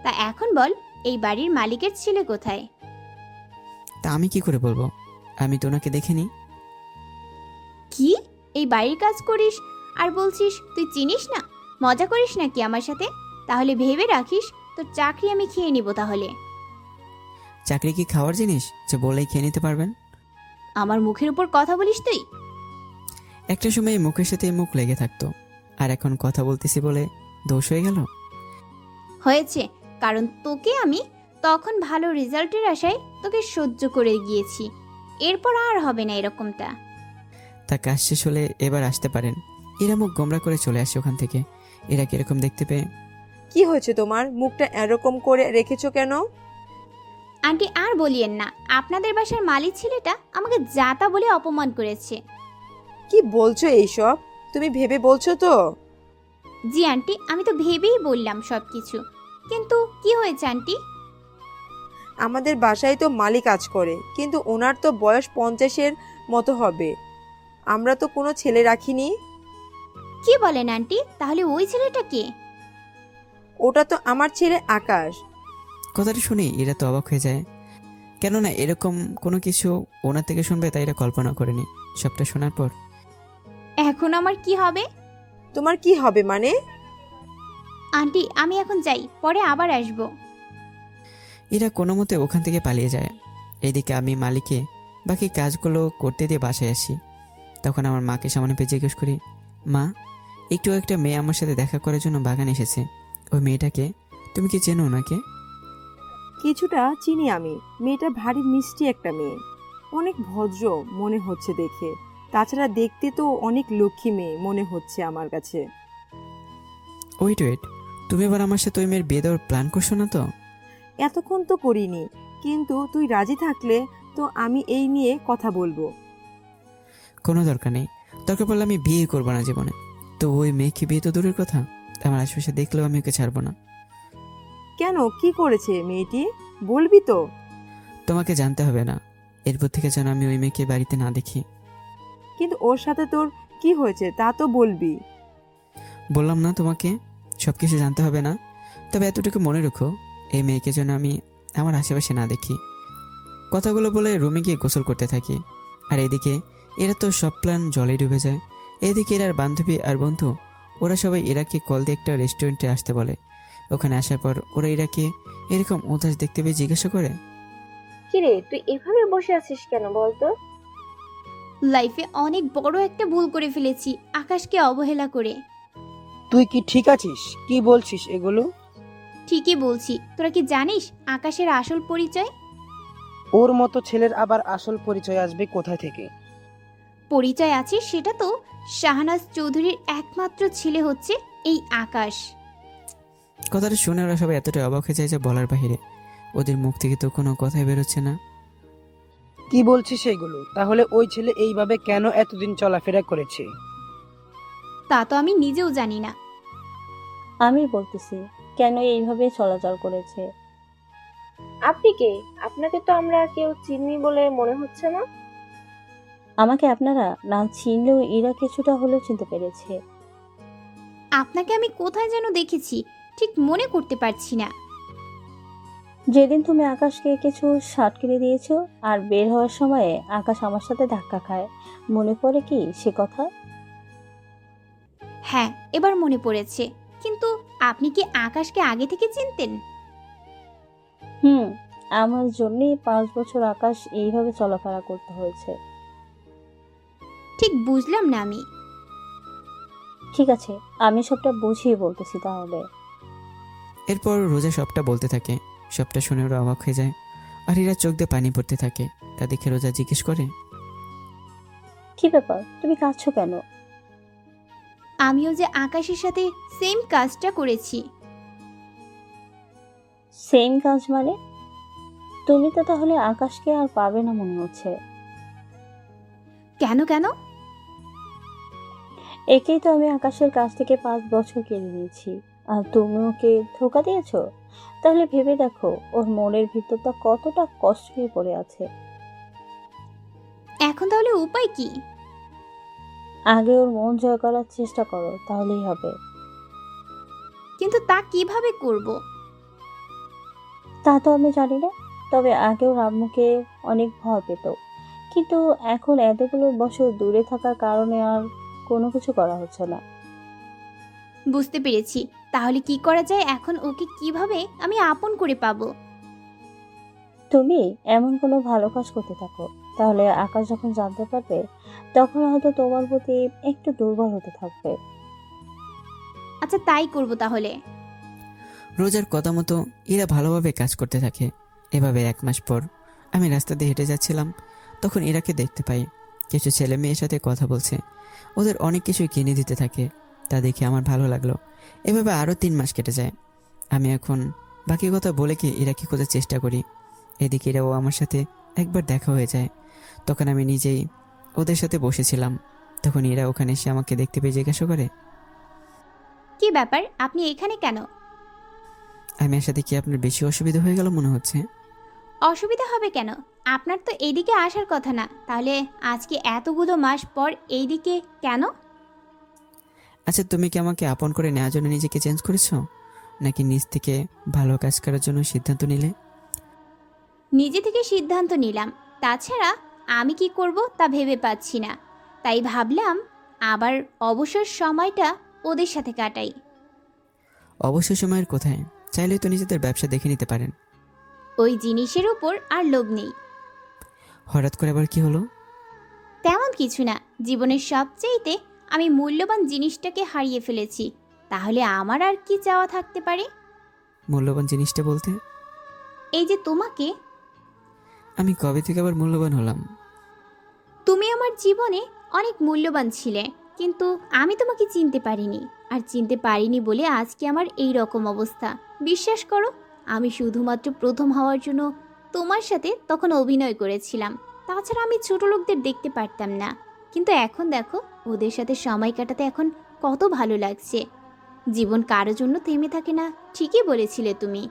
তা এখন বল, এই বাড়ির মালিকের ছেলে কোথায়? তা আমি কি করে বলবো, আমি তো ওনাকে দেখিনি। কি, এই বাড়ির কাজ করিস আর বলছিস তুই চিনিস না? মজা করিস নাকি আমার সাথে? তাহলে ভেবে রাখিস, তোর চাকরি আমি খেয়ে নিব তাহলে। চাকরি কি খাওয়ার জিনিস যে বলেই খেয়ে নিতে পারবেন? আমার মুখের উপর কথা বলিস তুই? একটা সময় এই মুখের সাথে মুখ লেগে থাকতো, আর এখন কথা বলতেছি বলে দোষ হয়ে গেল? হয়েছে, কারণ তোকে আমি তখন ভালো রেজাল্টের আশায় তোকে সহ্য করে গিয়েছি। এরপর আর হবে না এরকমটা। তা কাজ শেষ হলে এবার আসতে পারেন। এরা মুখ গোমরা করে চলে আসে ওখান থেকে। এরা কিরকম দেখতে পেয়ে, কি হয়েছে তোমার? মুখটা এরকম করে রেখেছো কেন? আন্টি আর বলিয়েন না, আপনাদের বাসার মালিক ছেলেটা আমাকে জাতা বলে অপমান করেছে। কি বলছো এইসব? তুমি ভেবে বলছো তো? জি আন্টি, আমি তো ভেবেই বললাম সব কিছু। কিন্তু কি হয়েছে আন্টি? আমাদের বাসায় তো মালিক কাজ করে, কিন্তু ওনার তো বয়স 50-এর মতো হবে। আমরা তো কোনো ছেলে রাখিনি। কি বলেন আন্টি, তাহলে ওই ছেলেটা কে? ওটা তো আমার ছেলে আকাশ। কথাটা শুনে এরা তো অবাক হয়ে যায়, কেননা এরকম কোনো কিছু ওনার থেকে শুনবে তাই এরা কল্পনা করেনি। সবটা শোনার পর, এখন আমার কি হবে? তোমার কি হবে মানে? আন্টি আমি এখন যাই, পরে আবার আসব। এরা কোনো মতে ওখান থেকে পালিয়ে যায়। এদিকে আমি মালিকে বাকি কাজগুলো করতে দিয়ে বাসায় আসি। তখন আমার মাকে সামনে পেয়ে জিজ্ঞেস করি, মা, একটু একটা মেয়ে আমার সাথে দেখা করার জন্য বাগান এসেছে। ওই মেয়েটাকে তুমি কি চেনো ওনাকে? কিছুটা চিনি আমি। মেয়েটা ভারী মিষ্টি একটা মেয়ে, অনেক ভদ্র মনে হচ্ছে দেখে। তাছাড়া দেখতে তো অনেক লক্ষ্মী মেয়ে মনে হচ্ছে আমার কাছে। ওয়েট ওয়েট, তুমি এবার আমার সাথে ওই মেয়ের বিয়ে দেওয়ার প্ল্যান করছো না তো? এতক্ষণ তো করিনি, কিন্তু তুই রাজি থাকলে তো আমি এই নিয়ে কথা বলবো। কোনো দরকার নেই, দরকার পড়লে আমি বিয়ে করবো না জীবনে। তো ওই মেয়েকে বিয়ে তো দূরের কথা, আমার আশেপাশে দেখলেও আমি ওকে ছাড়বো না। কেন, কি করেছে মেয়েটি, বলবি তো? তোমাকে জানতে হবে না, এরপর থেকে যেন আমি ওই মেয়েকে বাড়িতে না দেখি। কিন্তু ওর সাথে তোর কি হয়েছে তা তো বলবি। বললাম না তোমাকে, সব কিছু জানতে হবে না। তবে এতটুকু মনে রেখো, এই মেয়েকে যেন আমি আমার আশেপাশে না দেখি। কথাগুলো বলে রুমে গিয়ে গোসল করতে থাকি। আর এদিকে এরা তো সব প্ল্যান জলে ডুবে যায়। এদিকে এরার বান্ধবী আর বন্ধু ওরা সবাই ইরাকে কল দিয়ে একটা রেস্টুরেন্টে আসতে বলে। ওখানে আসার পর ওরা ইরাকে এরকম উদাস দেখতে পেয়ে জিজ্ঞাসা করে, কিরে তুই এভাবে বসে আছিস কেন বলতো? লাইফে অনেক বড় একটা ভুল করে ফেলেছি আকাশকে অবহেলা করে। তুই কি ঠিক আছিস? কি বলছিস এগুলো? ঠিকই বলছি। তোরা কি জানিস আকাশের আসল পরিচয়? ওর মতো ছেলের আবার আসল পরিচয় আসবে কোথা থেকে? পরিচয় আছে, সেটা তো শাহনাজ চৌধুরীর একমাত্র ছেলে হচ্ছে এই আকাশ। কথাটা শুনে ওরা সবাই এতটাই অবাক হয়ে যায় যে বলার বাহিরে। ওদের মুখ থেকে তো কোনো কথাই বেরোচ্ছে না। কি বলছিস এগুলো? তাহলে ওই ছেলে এইভাবে কেন এতদিন চলাফেরা করেছে? তা তো আমি নিজেও জানি না। আমি বলতেছি কেন এইভাবে চলাচল করেছে। আপনি কে? আপনাকে তো আমরা কেউ চিনি বলে মনে হচ্ছে না। আমাকে আপনারা না চিনলেও এরা কিছুটা হলেও চিনতে পেরেছে। আপনাকে আমি কোথায় যেন দেখেছি, ঠিক মনে করতে পারছি না। যেদিন তুমি আকাশকে কিছু শার্ট কিনে দিয়েছো আর বের হওয়ার সময় আকাশ আমার সাথে ধাক্কা খায়, মনে পড়ে কি সে কথা? হ্যাঁ, এবার মনে পড়েছে। কিন্তু আপনি কি আকাশকে আগে থেকে চিনতেন? আমার জন্যই 5 বছর আকাশ এইভাবে চলাফেরা করতে হয়েছে। ঠিক বুঝলাম না আমি। ঠিক আছে, আমি সবটা বুঝিয়ে বলতেছি তাহলে। এরপর রোজা সবটা বলতে থাকে। সবটা শুনে ওরা অবাক হয়ে যায়। আর এরা চোখ দিয়ে পানি পড়তে থাকে। তা দেখে রোজা জিজ্ঞেস করে, কি ব্যাপার, তুমি কাঁদছো কেন? আমিও যে আকাশের সাথে সেম কাজটা করেছি। সেম কাজ মানে? তুমি তো তাহলে আকাশকে আর পাবে না মনে হচ্ছে। কেন কেন? একেই তো আমি আকাশের কাছ থেকে 5 বছর কেড়ে নিয়েছি, আর তুমি ওকে ধোকা দিয়েছো। তাহলে ভেবে দেখো ওর মনের ভিতরটা কতটা কষ্ট হয়ে পড়ে আছে। এখন তাহলে উপায় কি? আগে ওর মন জয় করার চেষ্টা করো, তাহলেই হবে। কিন্তু তা কিভাবে করব? তা তো আমি জানি না, তবে আগে ওর আম্মুকে অনেক ভয় পেত, কিন্তু এখন এতগুলো বছর দূরে থাকার কারণে আর কোনো কিছু করা হচ্ছে না। বুঝতে পেরেছি। তাহলে কি করা যায়? এখন ওকে কিভাবে আমি আপন করে পাবো? তুমি এমন কোনো ভালো কাজ করতে থাকো, তাহলে আকাশ যখন জানতে পারবে তখন হয়তো তোমার প্রতি একটু দুর্বল হতে থাকবে। আচ্ছা, তাই করব তাহলে। রোজার কথা মতো এরা ভালোভাবে কাজ করতে থাকে। এভাবে 1 মাস পর আমি রাস্তা দিয়ে হেঁটে যাচ্ছিলাম। তখন ইরাকে দেখতে পাই কিছু ছেলে মেয়ের সাথে কথা বলছে। ওদের অনেক কিছুই কিনে দিতে থাকে। তা দেখে আমার ভালো লাগলো। এভাবে আরও 3 মাস কেটে যায়। আমি এখন বাকি কথা বলে কি ইরাকে খোঁজার চেষ্টা করি। এদিকে এরাও আমার সাথে একবার দেখা হয়ে যায়। তখন আমি নিজেই ওদের সাথে বসেছিলাম। তখন এরা ওখানে এসে আমাকে দেখতে পেয়ে জিজ্ঞাসা করে, কি ব্যাপার, আপনি এখানে কেন? আমি আসাতে কি আপনার বেশি অসুবিধা হয়ে গেল মনে হচ্ছে? অসুবিধা হবে কেন? আপনার তো এইদিকে আসার কথা না, তাহলে আজকে এতগুলো মাস পর এইদিকে কেন? আচ্ছা, তুমি কি আমাকে আপন করে নেওয়ার জন্য নিজেকে চেঞ্জ করেছো, নাকি নিজ থেকে ভালো কাজ করার জন্য সিদ্ধান্ত নিলে? নিজে থেকে সিদ্ধান্ত নিলাম। তাছাড়া আমি কি করব তা ভেবে পাচ্ছি না, তাই ভাবলাম আবার অবসর সময়টা ওদের সাথে কাটাই। অবসর সময়ের কোথায়, চাইলে তো নিজেদের ব্যবসা দেখে নিতে পারেন। ওই জিনিসের উপর আর লোভ নেই। হঠাৎ করে আবার কি হলো? তেমন কিছু না, জীবনের সবচেয়েতে আমি মূল্যবান জিনিসটাকে হারিয়ে ফেলেছি, তাহলে আমার আর কি চাওয়া থাকতে পারে? মূল্যবান জিনিসটা বলতে? এই যে তোমাকে, আমি কবে থেকে আবার মূল্যবান হলাম? তুমি আমার জীবনে অনেক মূল্যবান ছিলে, কিন্তু আমি তোমাকে চিনতে পারিনি। আর চিনতে পারিনি বলে আজকে আমার এই রকম অবস্থা। বিশ্বাস করো, আমি শুধুমাত্র প্রথম হওয়ার জন্য তোমার সাথে তখন অভিনয় করেছিলাম। তাছাড়া আমি ছোট লোকদের দেখতে পারতাম না, কিন্তু এখন দেখো ওদের সাথে সময় কাটাতে এখন কত ভালো লাগছে। জীবন কারো জন্য থেমে থাকে না, ঠিকই বলেছিলে তুমি।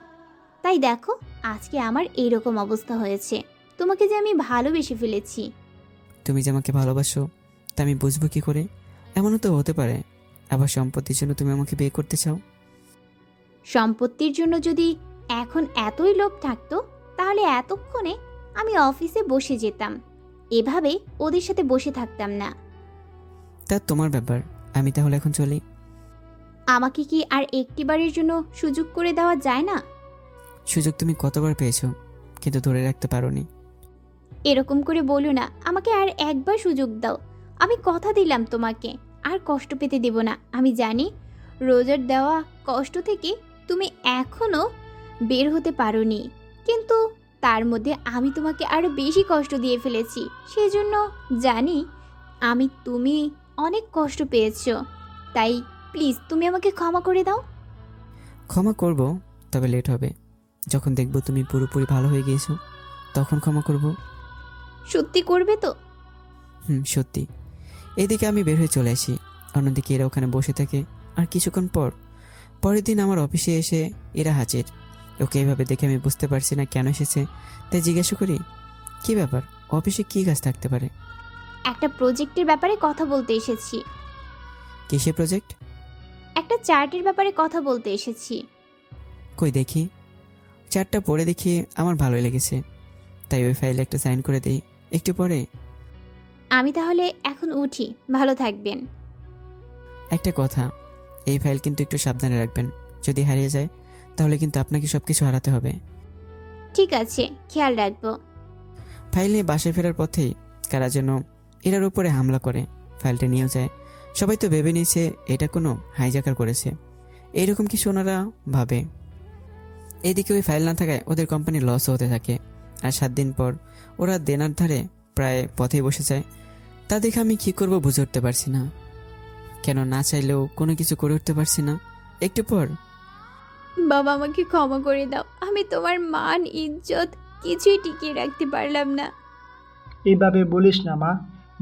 তাই দেখো আজকে আমার এইরকম অবস্থা হয়েছে, তোমাকে যে আমি ভালোবেসে ফেলেছি। তুমি যে আমাকে ভালোবাসো তা আমি বুঝবো কি করে? এমনও তো হতে পারে আবার সম্পত্তির জন্য তুমি আমাকে বিয়ে করতে চাও। সম্পত্তির জন্য যদি এখন এতই লোভ থাকতো, তাহলে এতক্ষণে আমি অফিসে বসে যেতাম, এভাবে ওদের সাথে বসে থাকতাম না। তা তোমার ব্যাপার, আমি তাহলে এখন চলি। আমাকে কি আর একটিবারের জন্য সুযোগ করে দেওয়া যায় না? সুযোগ তুমি কতবার পেয়েছো, কিন্তু ধরে রাখতে পারোনি। এরকম করে বলো না, আমাকে আর একবার সুযোগ দাও। আমি কথা দিলাম তোমাকে আর কষ্ট পেতে দেব না। আমি জানি রোজার দেওয়া কষ্ট থেকে তুমি এখনো বের হতে পারোনি, কিন্তু তার মধ্যে আমি তোমাকে আরো বেশি কষ্ট দিয়ে ফেলেছি। সেজন্য জানি তুমি অনেক কষ্ট পেয়েছো। তাই প্লিজ তুমি আমাকে ক্ষমা করে দাও। ক্ষমা করব, তবে লেট হবে। যখন দেখবো তুমি পুরোপুরি ভালো হয়ে গিয়েছো তখন ক্ষমা করব। সত্যি করবে তো? সত্যি। এদিকে আমি বের হয়ে চলে আসি, অন্যদিকে এরা ওখানে বসে থাকে। আর কিছুক্ষণ পরের দিন আমার অফিসে এসে এরা হাজির। ওকে এভাবে দেখে আমি বুঝতে পারছি না কেন এসেছে, তাই জিজ্ঞাসা করি, কি ব্যাপার, অফিসে কি কাজ থাকতে পারে? একটা প্রজেক্টের ব্যাপারে কথা বলতে এসেছি। কিসের প্রজেক্ট? একটা চার্টের ব্যাপারে কথা বলতে এসেছি। কই দেখি। চার্টটা পড়ে দেখি আমার ভালোই লেগেছে, তাই ওই ফাইলে একটা সাইন করে দিই। একটু পরে, আমি তাহলে এখন উঠি, ভালো থাকবেন। একটা কথা, এই ফাইল কিন্তু একটু সাবধানে রাখবেন। যদি হারিয়ে যায় তাহলে কিন্তু আপনাকে সব কিছু হারাতে হবে। ঠিক আছে, খেয়াল রাখবো। ফাইল নিয়ে বাসায় ফেরার পথেই কারা যেন এরার উপরে হামলা করে ফাইলটা নিয়েও যায়। সবাই তো ভেবে নিয়েছে এটা কোনো হাইজাকার করেছে, এইরকম কিছু ওনারা ভাবে। এদিকে ওই ফাইল না থাকায় ওদের কোম্পানির লসও হতে থাকে। আর 7 দিন পর ওরা দেনার ধারে প্রায় পথেই বসে যায়। তা দেখে আমি কী করবো বুঝে উঠতে পারছি না, কেন না চাইলেও কোনো কিছু করে উঠতে পারছি না। একটু পর, বাবা আমাকে ক্ষমা করে দাও, আমি তোমার মান ইজ্জত কিছুই টিকিয়ে রাখতে পারলাম না। এভাবে বলিস না মা,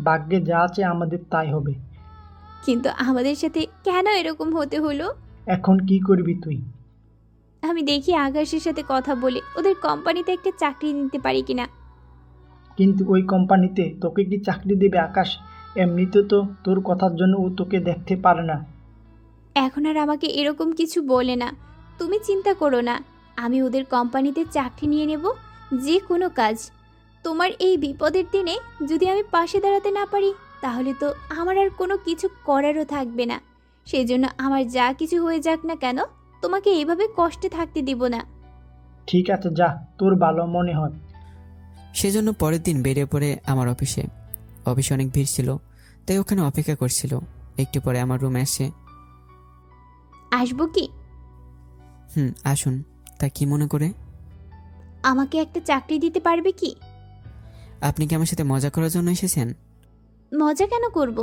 ভাগ্যে যা আছে আমাদের তাই হবে। কিন্তু আমাদের সাথে কেন এরকম হতে হলো? এখন কি করবি তুই? আমি দেখি আকাশের সাথে কথা বলে ওদের কোম্পানিতে একটা চাকরি নিতে পারি কিনা। কিন্তু ওই কোম্পানিতে তোকে কি চাকরি দেবে আকাশ? এমনিতে তো তোর কথার জন্য ও তোকে দেখতে পারে না। এখন আর আমাকে এরকম কিছু বলে না, তুমি চিন্তা করো না। আমি ওদের কোম্পানিতে চাকরি নিয়ে নেব, যে কোনো কাজ। তোমার এই বিপদের দিনে যদি আমি পাশে দাঁড়াতে না পারি, তাহলে তো আমার আর কোনো কিছু করারও থাকবে না। সেই জন্য আমার যা কিছু হয়ে যাক না কেন, তোমাকে এইভাবে কষ্টে থাকতে দিব না। ঠিক আছে, যা, তোর ভালো মনে হয়। সেজন্য পরের দিন বেরিয়ে পড়ে আমার অফিসে অনেক ভিড় ছিল, তাই ওখানে অপেক্ষা করছিল। একটু পরে আমার রুমে আসে। আসবো কি? আসুন। তা কি মনে করে? আমাকে একটা চাকরি দিতে পারবে কি? আপনি কি আমার সাথে মজা করার জন্য এসেছেন? মজা কেন করব?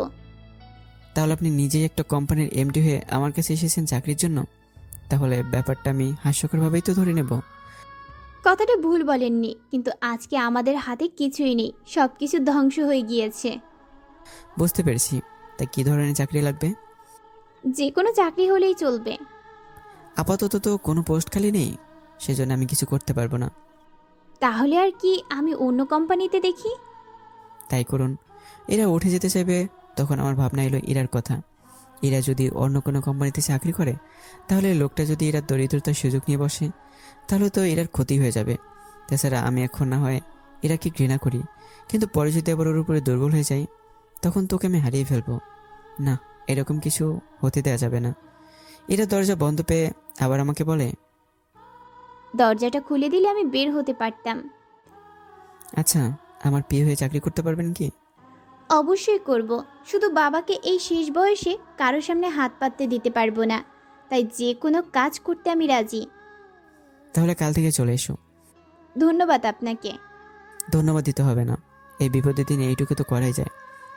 তাহলে আপনি নিজেই একটা কোম্পানির এমডি হয়ে আমার কাছে এসেছেন চাকরির জন্য, তাহলে ব্যাপারটা আমি হাস্যকরভাবেই তো ধরে নেব। কথাটা ভুল বলেননি, কিন্তু আজকে আমাদের হাতে কিছুই নেই, সব কিছু ধ্বংস হয়ে গিয়েছে। বুঝতে পেরেছি। তা কি ধরনের চাকরি লাগবে? যে কোনো চাকরি হলেই চলবে। আপাতত তো কোনো পোস্ট খালি নেই, সেজন্য আমি কিছু করতে পারবো না। তাহলে আর কি আমি অন্য কোম্পানিতে দেখি? তাই করুন। এরা উঠে যেতে চাইবে, তখন আমার ভাবনা এলো ইরার কথা। এরা যদি অন্য কোনো কোম্পানিতে চাকরি করে, তাহলে লোকটা যদি এরা দরিদ্রতার সুযোগ নিয়ে বসে, তাহলে তো এরার ক্ষতি হয়ে যাবে। তাছাড়া আমি এখন না হয় এরাকে ঘৃণা করি, কিন্তু পরে যদি আবার ওর উপরে দুর্বল হয়ে যাই, তখন তোকে আমি হারিয়ে ফেলবো। না, এরকম কিছু হতে দেওয়া যাবে না। এরা দরজা বন্ধ পেয়ে আবার আমাকে বলে, দরজাটা খুলে দিলে আমি বের হতে পারতাম। আচ্ছা, আমার বিয়ে হয়ে চাকরি করতে পারবেন কি? অবশ্যই করব, শুধু বাবাকে এই শেষ বয়সে কারো সামনে হাত পাততে দিতে পারবো না। তাই যে কোনো কাজ করতে আমি রাজি। তাহলে কাল থেকে চলে এসো। ধন্যবাদ আপনাকে। ধন্যবাদ দিতে হবে না, এই বিপদের দিনে এইটুকু তো করাই যায়।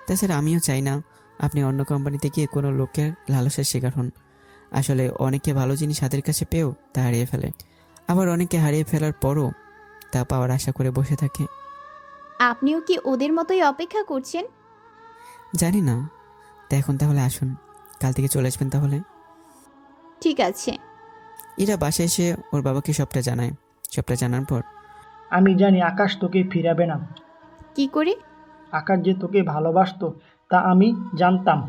তাছাড়া আমিও চাই না আপনি অন্য কোম্পানিতে গিয়ে কোনো লোকের লালসার শিকার হন। আসলে অনেকে ভালো জিনিস হাতের কাছে পেয়েও তা হারিয়ে ফেলে, আবার অনেকে হারিয়ে ফেলার পরও তা পাওয়ার আশা করে বসে থাকে। আপনিও কি ওদের মতোই অপেক্ষা করছেন? জানি না। তা এখন তাহলে আসুন, কাল থেকে চলে আসবেন তাহলে। ঠিক আছে। এরা বাসায় এসে ওর বাবাকে সবটা জানায়। সবটা জানার পর আমি জানি আকাশ তোকে ফিরাবে না। কি করে? আকাশ যে তোকে ভালোবাসতো তা আমি জানতাম।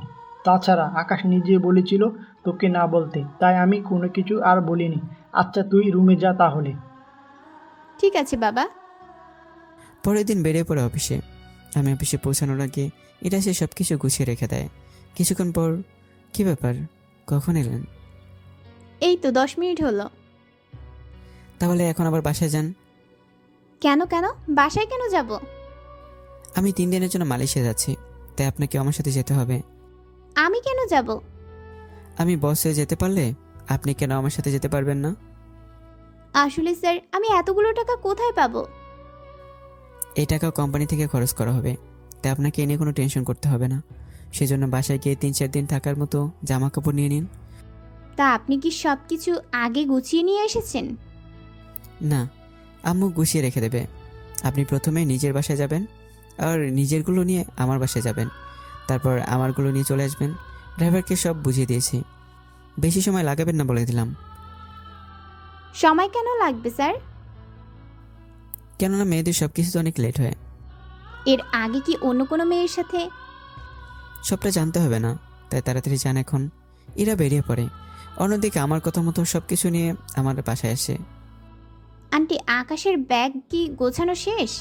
তাছাড়া আকাশ নিজে বলেছিল তোকে না বলতে, তাই আমি কোনো কিছু আর বলিনি। আচ্ছা তুই রুমে যা তাহলে। ঠিক আছে বাবা। পরের দিন বেরিয়ে পড়ে অফিসে। আমি অফিসে পৌঁছানোর আগে এটা সে সব কিছু গুছিয়ে রেখে দেয়। কিছুক্ষণ পর, কি ব্যাপার, কখন এলেন? এই তো 10 মিনিট হলো। তাহলে এখন আবার বাসায় যান। কেন কেন? বাসায় কেন যাব? আমি 3 দিনের জন্য মালয়েশিয়া যাচ্ছি, তাই আপনাকে আমার সাথে যেতে হবে। আমি কেন যাব? আমি বস হয়ে যেতে পারলে আপনি কেন আমার সাথে যেতে পারবেন না? আসলে স্যার, আমি এতগুলো টাকা কোথায় পাবো? এই টাকা কোম্পানি থেকে খরচ করা হবে, তাই আপনাকে এ নিয়ে কোনো টেনশন করতে হবে না। সেজন্য বাসায় গিয়ে 3-4 দিন থাকার মতো জামা কাপড় নিয়ে নিন। তা আপনি কি সব কিছু আগে গুছিয়ে নিয়ে এসেছেন? না, আম্মু গুছিয়ে রেখে দেবে। আপনি প্রথমে নিজের বাসায় যাবেন, আর নিজেরগুলো নিয়ে আমার বাসায় যাবেন, তারপর আমারগুলো নিয়ে চলে আসবেন। ড্রাইভারকে সব বুঝিয়ে দিয়েছি, বেশি সময় লাগাবেন না বলে দিলাম। সময় কেন লাগবে স্যার? কেননা মেয়েদের সব কিছু তো অনেক লেট হয়। এর আগে কি অন্য কোনো মেয়ের সাথে? সবটা জানতে হবে না, তাই তাড়াতাড়ি যান এখন। এরা বেরিয়ে পড়ে। অন্যদিকে আমার কথা মতো সব কিছু নিয়ে আমার বাসায় আসে। আন্টি, আকাশের ব্যাগ কি গোছানো শেষ?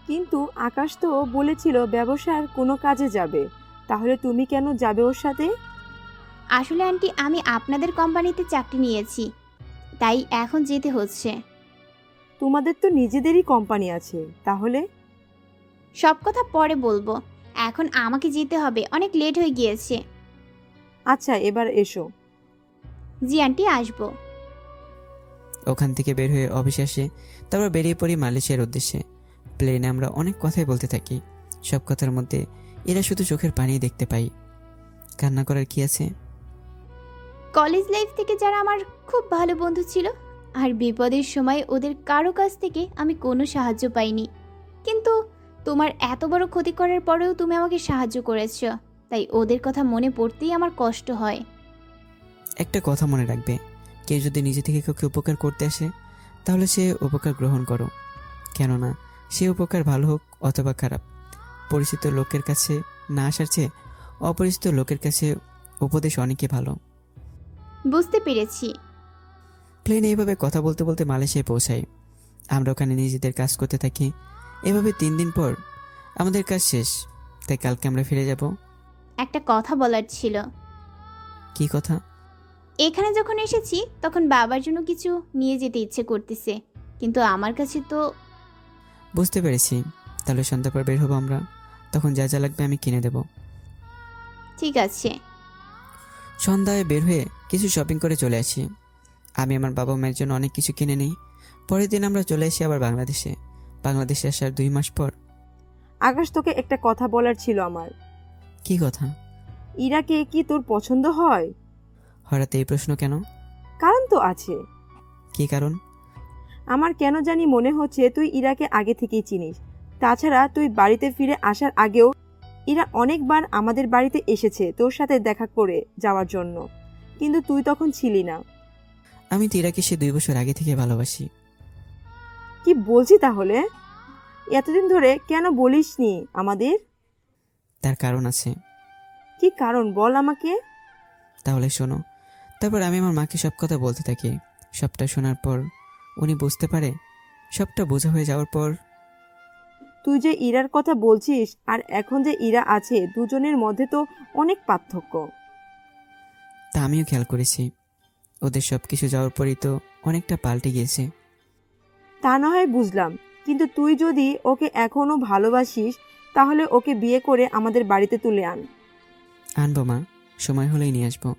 কিন্তু আকাশ তো বলেছিল ব্যবসার কোনো কাজে যাবে, তাহলে তুমি কেন যাবে ওর সাথে? আসলে আন্টি, আমি আপনাদের কোম্পানিতে চাকরি নিয়েছি, তাই এখন যেতে হচ্ছে। তোমাদের তো নিজেদেরই কোম্পানি আছে, তাহলে? সব কথা পরে বলবো, এখন আমাকে যেতে হবে, অনেক লেট হয়ে গিয়েছে। আচ্ছা, এবার এসো। জি আন্টি, আসবো। ওখান থেকে বের হয়ে অফিসে আসে, তারপর বেরিয়ে পড়ি মালয়েশিয়ার উদ্দেশ্যে। প্লেনে আমরা অনেক কথাই বলতে থাকি। সব কথার মধ্যে এরা শুধু চোখের পানি দেখতে পাই। কান্না করার কি আছে? কলেজ লাইফ থেকে যারা আমার খুব ভালো বন্ধু ছিল, আর বিপদের সময় ওদের কারো কাছ থেকে আমি কোনো সাহায্য পাইনি, কিন্তু তোমার এত বড় ক্ষতি করার পরেও তুমি আমাকে সাহায্য করেছো, তাই ওদের কথা মনে পড়তেই আমার কষ্ট হয়। একটা কথা মনে রাখবে, কেউ যদি নিজে থেকে কাউকে উপকার করতে আসে, তাহলে সে উপকার গ্রহণ করো। কেননা সে উপকার ভালো হোক অথবা খারাপ, পরিচিত লোকের কাছে না আসার চেয়ে অপরিচিত লোকের কাছে উপদেশ অনেকই ভালো। বুঝতে পেরেছি। প্লেনে এভাবে কথা বলতে বলতে মালয়েশিয়ায় পৌঁছাই। আমরা ওখানে নিজেদের কাজ করতে থাকি। এভাবে 3 দিন পর আমাদের কাজ শেষ, তাই কালকে আমরা ফিরে যাব। একটা কথা বলার ছিল। কি কথা? এখানে যখন এসেছি তখন বাবার জন্য কিছু নিয়ে যেতে ইচ্ছে করতেছে, কিন্তু আমার কাছে তো। বুঝতে পেরেছি, তাহলে সন্ধ্যা পর বের হবো আমরা, তখন যা যা লাগবে আমি কিনে দেব। ঠিক আছে। সন্ধ্যায় বের হয়ে কিছু শপিং করে চলে আসি। আমি আমার বাবা মায়ের জন্য অনেক কিছু কিনে নিই। পরের দিন আমরা চলে আসি আবার বাংলাদেশে আসার 2 মাস পর। আকাশ, তোকে একটা কথা বলার ছিল আমার। কি কথা? ইরাকে কি তোর পছন্দ হয়? হঠাৎ এই প্রশ্ন কেন? কারণ তো আছে। কি কারণ? আমার কেন জানি মনে হচ্ছে তুই ইরাকে আগে থেকেই চিনিস। তাছাড়া তুই বাড়িতে ফিরে আসার আগেও ইরা অনেকবার আমাদের বাড়িতে এসেছে তোর সাথে দেখা করে যাওয়ার জন্য, কিন্তু তুই তখন ছিলি না। আমি তো ইরাকে সে 2 বছর আগে থেকে ভালোবাসি। কি বলছি তাহলে? এতদিন ধরে কেন বলিসনি আমাদের? তার কারণ আছে। কি কারণ বল আমাকে। তাহলে শোনো। তারপর আমি আমার মাকে সব কথা বলতে থাকি। সবটা শোনার পর উনি বুঝতে পারে। সবটা বোঝা হয়ে যাওয়ার পর, তুই যে ইরার কথা বলছিস আর এখন যে ইরা আছে, দুজনের মধ্যে তো অনেক পার্থক্য। তা আমিও খেয়াল করেছি। ওদের সব কিছু যাওয়ার পরই তো অনেকটা পাল্টে গিয়েছে। তা না হয় বুঝলাম, কিন্তু তুই যদি ওকে এখনো ভালোবাসিস তাহলে ওকে বিয়ে করে আমাদের বাড়িতে তুলে আন। আনবো মা, সময় হলেই নিয়ে আসবো।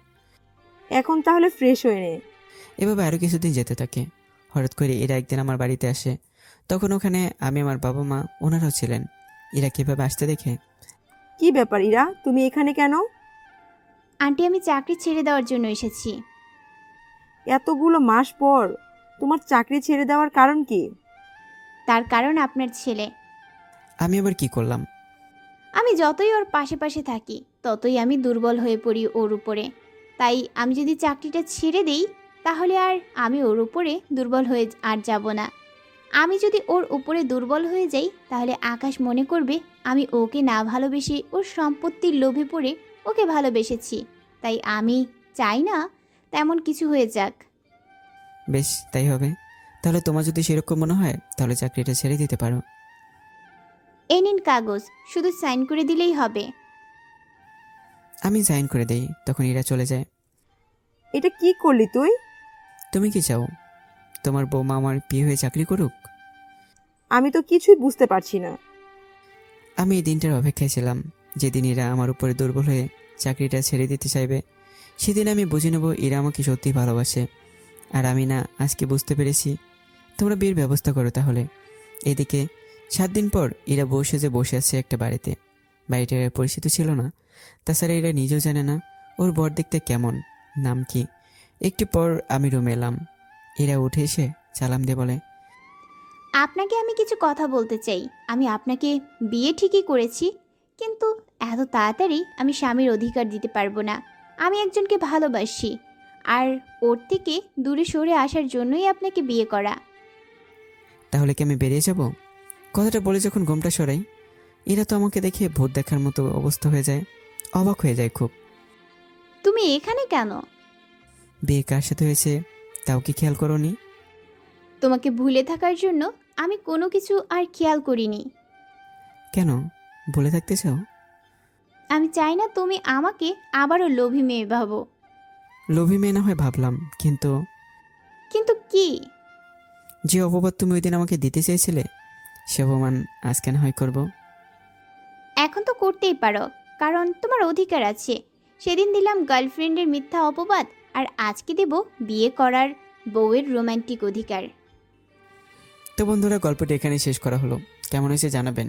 এখন তাহলে ফ্রেশ হয়ে নে। এভাবে আরও কিছুদিন যেতে থাকে। হঠাৎ করে এরা একদিন আমার বাড়িতে আসে। তখন ওখানে আমি, আমার বাবা মা, ওনারাও ছিলেন। এরা কীভাবে আসতে দেখে কি ব্যাপার ইরা, তুমি এখানে কেন? আন্টি, আমি চাকরি ছেড়ে দেওয়ার জন্য এসেছি। এতগুলো মাস পর তোমার চাকরি ছেড়ে দেওয়ার কারণ কি? তার কারণ আপনার ছেলে। আমি আবার কি করলাম? আমি যতই ওর পাশে পাশে থাকি ততই আমি দুর্বল হয়ে পড়ি ওর উপরে। তাই আমি যদি চাকরিটা ছেড়ে দেই তাহলে আর আমি ওর উপরে দুর্বল হয়ে আর যাব না। আমি যদি ওর উপরে দুর্বল হয়ে যাই তাহলে আকাশ মনে করবে আমি ওকে না ভালোবেসে ওর সম্পত্তির লোভে পড়ে ওকে ভালোবেসেছি। তাই আমি চাই না তেমন কিছু হয়ে যাক। বেশ, তাই হবে। তাহলে তোমার যদি সেরকম মনে হয় তাহলে চাকরিটা ছেড়ে দিতে পারো। এই নিন কাগজ, শুধু সাইন করে দিলেই হবে। আমি সাইন করে দেই, তখন এরা চলে যায়। এটা কি করলি তুই? তুমি কি চাও তোমার বৌমা আমার বিয়ে হয়ে চাকরি করুক? আমি তো কিছুই বুঝতে পারছি না। আমি এই দিনটার অপেক্ষায় ছিলাম, যেদিন এরা আমার উপরে দুর্বল হয়ে চাকরিটা ছেড়ে দিতে চাইবে। সেদিন আমি বুঝে নেব এরা আমাকে সত্যি ভালোবাসে। আর আমি না আজকে বুঝতে পেরেছি। তোমরা বিয়ের ব্যবস্থা করো তাহলে। এদিকে 7 দিন পর এরা বসে আছে একটা বাড়িতে। বাড়িটার পরিচিত ছিল না, তাছাড়া এরা নিজেও জানে না ওর বর দেখতে কেমন, নাম কি। একটু পর আমি রুমে এলাম। এরা উঠে এসে সালাম দিয়ে বলে, আপনাকে আমি কিছু কথা বলতে চাই। আমি আপনাকে বিয়ে ঠিকই করেছি, কিন্তু এত তাড়াতাড়ি আমি স্বামীর অধিকার দিতে পারবো না। আমি একজনকে ভালোবাসি, আর ওর থেকে দূরে সরে আসার জন্যই আপনাকে বিয়ে করা। তাহলে কি আমি বেরিয়ে যাব? কথাটা বলে যখন ঘুমটা সরাই, এরা তো আমাকে দেখে ভূত দেখার মতো অবস্থা হয়ে যায়, অবাক হয়ে যায় খুব। তুমি এখানে কেন? বিয়ে কার সাথে হয়েছে তাও কি খেয়াল করোনি? তোমাকে ভুলে থাকার জন্য আমি কোনো কিছু আর খেয়াল করিনি। কেন ভুলে থাকতে চাও? আমি চাই না তুমি আমাকে আবারও লোভী মেয়ে ভাবো। লোভী মেয়ে না হয় ভাবলাম, কিন্তু কিন্তু কি? যে অপবাদ তুমি ওই দিন আমাকে দিতে চেয়েছিলে সে অপমান আজকে না হয় করবো। এখন তো করতেই পারো, কারণ তোমার অধিকার আছে। সেদিন দিলাম গার্লফ্রেন্ডের মিথ্যা অপবাদ, আর আজকে দেব বিয়ে করার বউয়ের রোমান্টিক অধিকার। তো বন্ধুরা, গল্পটা এখানেই শেষ করা হলো। কেমন হয়েছে জানাবেন।